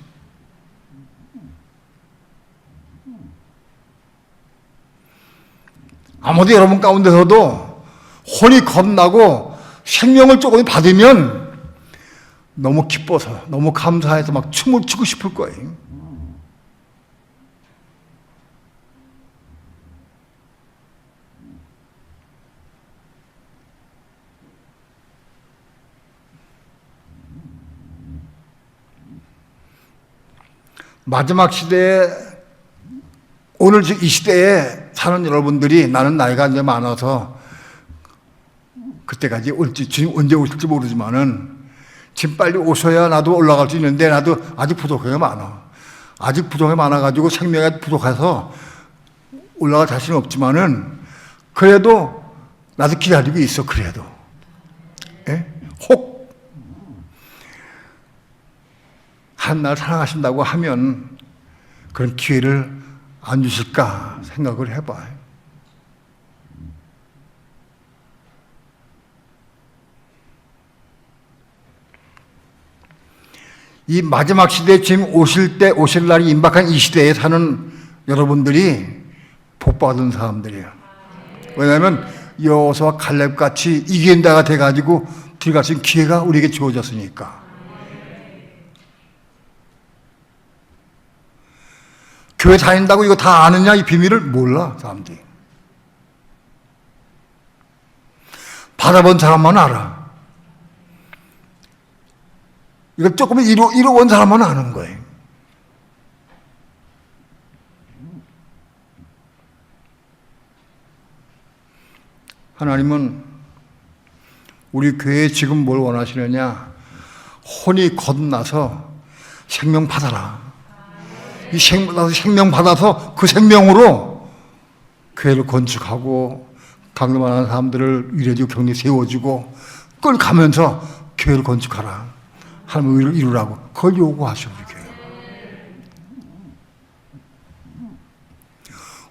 아무도 여러분 가운데서도 혼이 겁나고 생명을 조금 받으면 너무 기뻐서 너무 감사해서 막 춤을 추고 싶을 거예요. 마지막 시대에 오늘 이 시대에 사는 여러분들이 나는 나이가 이제 많아서 그때까지 올지 주님 언제 오실지 모르지만은 지금 빨리 오셔야 나도 올라갈 수 있는데 나도 아직 부족한 게 많아. 아직 부족한 게 많아가지고 생명이 부족해서 올라갈 자신은 없지만은 그래도 나도 기다리고 있어. 그래도 혹 한날 사랑하신다고 하면 그런 기회를 안 주실까 생각을 해봐요. 이 마지막 시대에 지금 오실 날이 임박한 이 시대에 사는 여러분들이 복받은 사람들이에요. 왜냐하면 여호수아와 갈렙같이 이기는 자가 돼가지고 들어갈 수 있는 기회가 우리에게 주어졌으니까. 교회 다닌다고 이거 다 아느냐 이 비밀을 몰라 사람들이. 받아본 사람만 알아. 이걸 조금 이뤄본 사람만 아는 거예요. 하나님은 우리 교회에 지금 뭘 원하시느냐? 혼이 겁나서 생명 받아라. 이 생명 받아서 그 생명으로 교회를 건축하고 강림하는 사람들을 위로해주고 격려 세워주고 그걸 가면서 교회를 건축하라. 하나님의 의를 이루라고 그걸 요구하셔.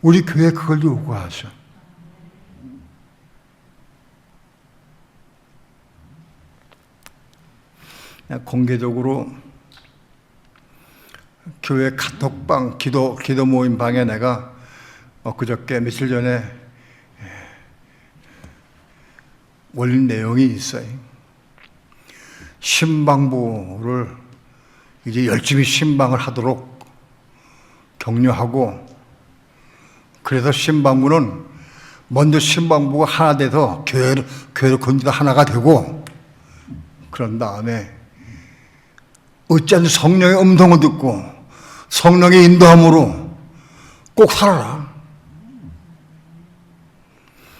우리 교회에 그걸 요구하셔. 공개적으로 교회 카톡방 기도 모임 방에 내가 그저께 며칠 전에 올린 내용이 있어요. 신방부를 이제 열심히 신방을 하도록 격려하고, 그래서 신방부는 먼저 신방부가 하나 돼서 교회를 건지다 하나가 되고, 그런 다음에 어찌하든 성령의 음성을 듣고 성령의 인도함으로 꼭 살아라.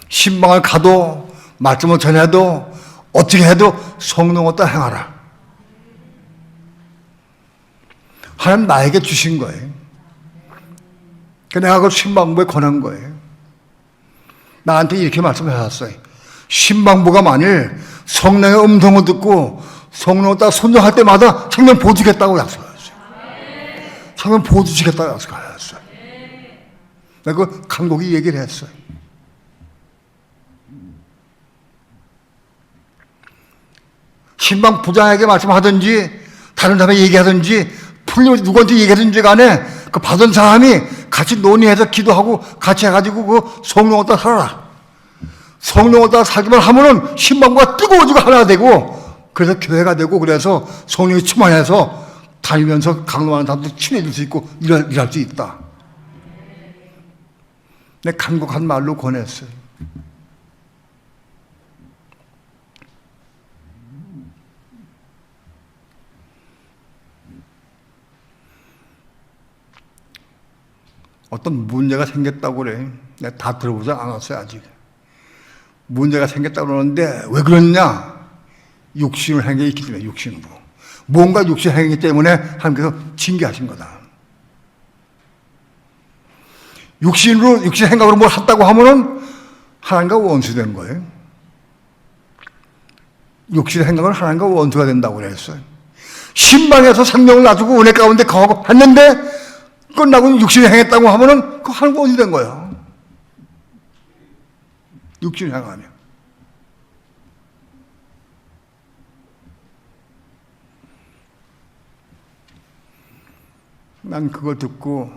신방을 가도 말씀을 전해도 어떻게 해도 성령을 따라 행하라. 하나님 나에게 주신 거예요. 내가 그걸 신방부에 권한 거예요. 나한테 이렇게 말씀하셨어요. 신방부가 만일 성령의 음성을 듣고 성령 따라 순종할 때마다 생명 보여주겠다고 약속하였어요. 생명 보여주시겠다고 약속하였어요. 내가 그 강독이 얘기를 했어요. 신방 부장에게 말씀하든지 다른 사람에게 얘기하든지 풀려 누구한테 얘기하든지 간에 그 받은 사람이 같이 논의해서 기도하고 같이 해가지고 그 성령을 따라 살아라. 성령을 따라 살기만 하면은 신방과 뜨거워지고 하나가 되고 그래서 교회가 되고 그래서 성령이 충만해서 다니면서 강론하는 사람도 친해질 수 있고 일할 수 있다. 내 간곡한 말로 권했어요. 어떤 문제가 생겼다고 그래. 내가 다 들어보지 않았어요, 아직. 문제가 생겼다고 그러는데 왜 그러냐? 육신을 행해 있기 때문에, 육신으로. 뭔가 육신 행위 때문에 하나님께서 징계하신 거다. 육신으로, 육신 행각으로 뭘 했다고 하면은 하나님과 원수된 거예요. 육신의 행각은 하나님과 원수가 된다고 그랬어요. 신방에서 생명을 놔두고 은혜 가운데 거하고 했는데 끝나고 육신을 행했다고 하면은 그 하나님과 원수 된 거예요. 육신을 행하면. 난 그걸 듣고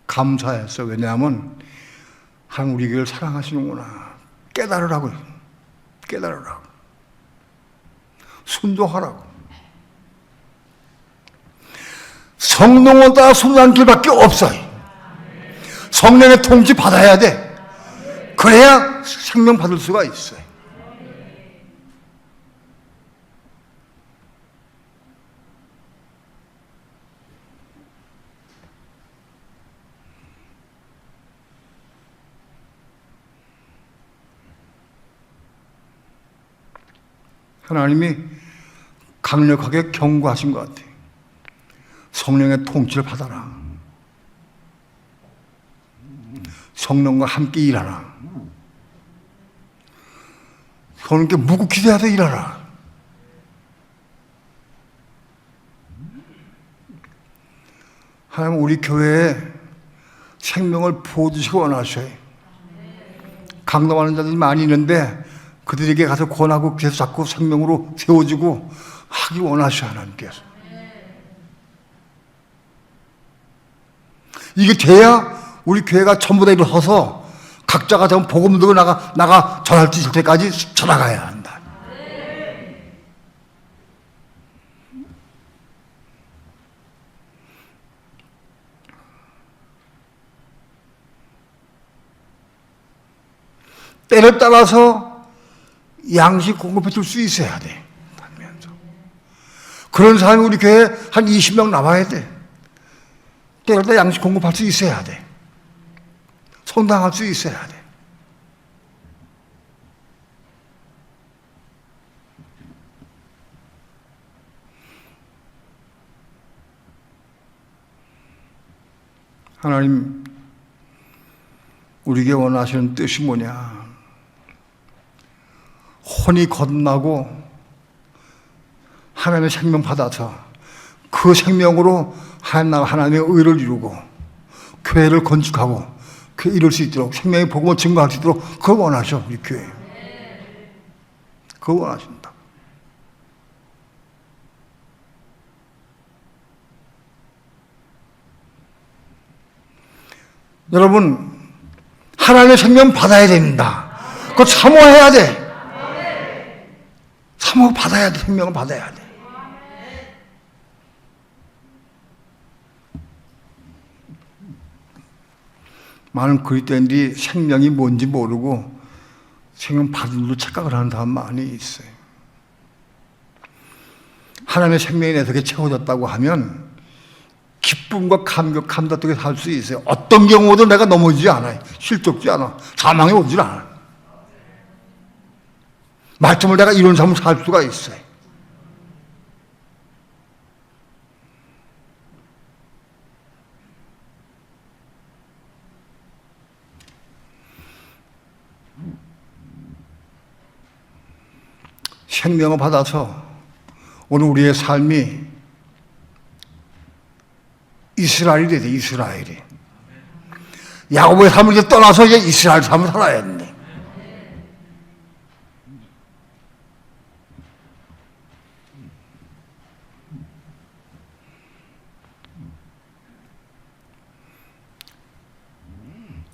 감사했어. 왜냐하면 하나님 우리 교회를 사랑하시는구나. 깨달으라고요. 깨달으라고. 순종하라고. 성령을 따라 순종하는 길밖에 없어요. 성령의 통치 받아야 돼. 그래야 생명 받을 수가 있어요. 하나님이 강력하게 경고하신 것 같아요. 성령의 통치를 받아라. 성령과 함께 일하라. 성령께 무국히 대해서 일하라. 하나님 우리 교회에 생명을 부어주시기 원하셔요. 강동하는 자들이 많이 있는데 그들에게 가서 권하고 계속 자꾸 생명으로 세워지고 하기 원하셔요. 하나님께서. 이게 돼야 우리 교회가 전부 다 일어서서 각자가 좀 복음 들고 나가 전할 수 있을 때까지 전화가야 한다. 때를 따라서 양식 공급해 줄 수 있어야 돼. 그런 사람이 우리 교회에 한 20명 나와야 돼. 때를 따라 양식 공급할 수 있어야 돼. 성당할 수 있어야 돼. 하나님, 우리에게 원하시는 뜻이 뭐냐? 혼이 거듭나고 하나님의 생명 받아서 그 생명으로 하나님의 의를 이루고 교회를 건축하고 교회 이룰 수 있도록 생명의 복음을 증거할 수 있도록 그걸 원하셔. 우리 교회 그걸 원하신다. 여러분 하나님의 생명 받아야 됩니다. 그거 사모해야 돼. 사모 받아야 돼. 생명을 받아야 돼. 많은 그리스도인들이 생명이 뭔지 모르고 생명 받은 줄로 착각을 하는 사람 많이 있어요. 하나님의 생명이 내 속에 채워졌다고 하면 기쁨과 감격, 감사 속에 살 수 있어요. 어떤 경우도 내가 넘어지지 않아요. 실족지 않아. 사망에 오질 않아. 말씀을 내가 이룬 삶을 살 수가 있어요. 생명을 받아서 오늘 우리의 삶이 이스라엘이 돼야 돼, 이스라엘이. 야곱의 삶을 이제 떠나서 이제 이스라엘 삶을 살아야 된대.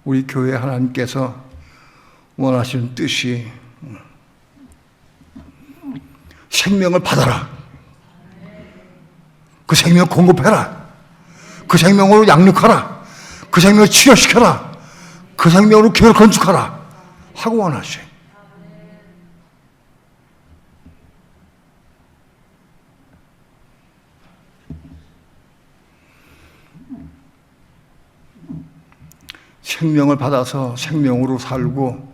우리 교회 하나님께서 원하시는 뜻이 생명을 받아라. 그 생명 공급해라. 그 생명으로 양육하라. 그 생명을 치료시켜라. 그 생명으로 교회를 건축하라 하고 원하셔요. 생명을 받아서 생명으로 살고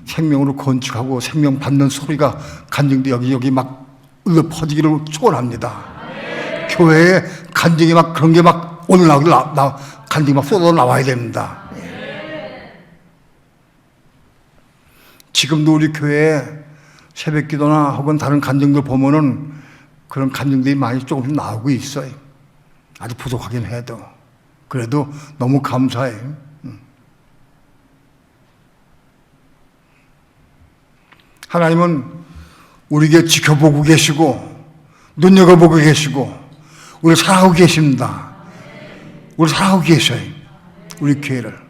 생명으로 건축하고 생명 받는 소리가 간증도 여기 막 흘러 퍼지기를 축원합니다. 교회에 간증이 막 그런 게 막 오늘 간증이 막 쏟아 나와야 됩니다. 지금도 우리 교회에 새벽기도나 혹은 다른 간증들 보면은 그런 간증들이 많이 조금씩 나오고 있어요. 아주 부족하긴 해도 그래도 너무 감사해요. 하나님은 우리에게 지켜보고 계시고 눈여겨보고 계시고 우리를 사랑하고 계십니다. 우리를 사랑하고 계셔요. 우리 교회를.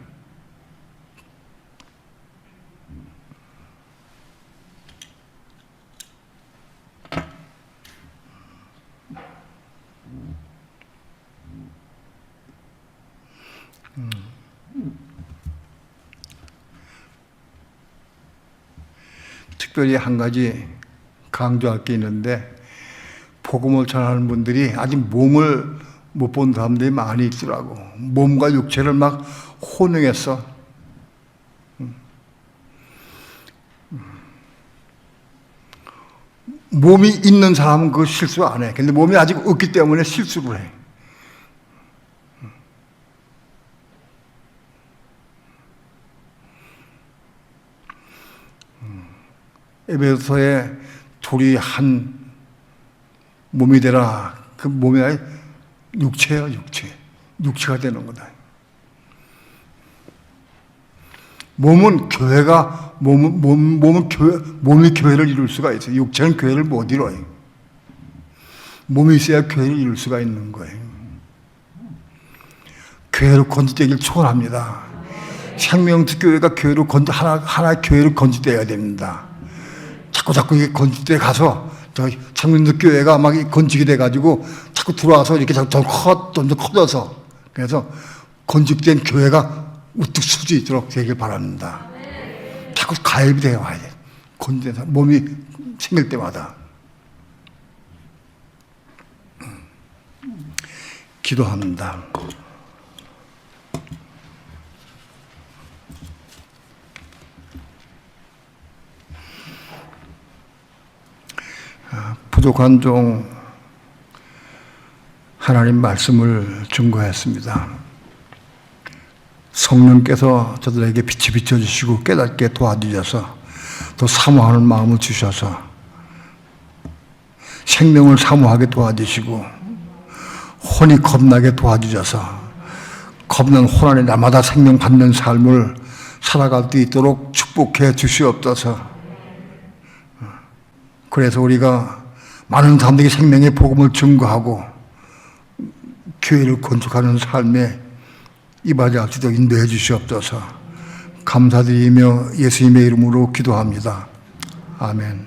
특별히 한 가지 강조할 게 있는데 복음을 전하는 분들이 아직 몸을 못 본 사람들이 많이 있더라고. 몸과 육체를 막 혼용해서 몸이 있는 사람은 그 실수 안 해. 근데 몸이 아직 없기 때문에 실수를 해. 에베소서에 둘이 한 몸이 되라. 그 몸이 아니 육체야, 육체. 육체가 되는 거다. 몸은 교회가 몸이 교회를 이룰 수가 있어요. 육체는 교회를 못 이뤄요. 몸이 있어야 교회를 이룰 수가 있는 거예요. 교회로 건축되길 축원합니다. 생명특교회가 교회로 하나의 교회로 건축되어야 됩니다. 자꾸 이게 건축대 가서 창민들 교회가 막 건축이 돼가지고 자꾸 들어와서 이렇게 점점 커져서 그래서 건축된 교회가 우뚝 설 수 있도록 되길 바랍니다. 자꾸 가입이 되어 와야 돼. 건축된 몸이 생길 때마다. 기도합니다. 부족한 종 하나님 말씀을 증거했습니다. 성령께서 저들에게 빛이 비춰주시고 깨닫게 도와주셔서 또 사모하는 마음을 주셔서 생명을 사모하게 도와주시고 혼이 겁나게 도와주셔서 겁난 혼 안에 날마다 생명 받는 삶을 살아갈 수 있도록 축복해 주시옵소서. 그래서 우리가 많은 사람들에게 생명의 복음을 증거하고 교회를 건축하는 삶에 이바지할 수 있도록 인도해 주시옵소서. 감사드리며 예수님의 이름으로 기도합니다. 아멘.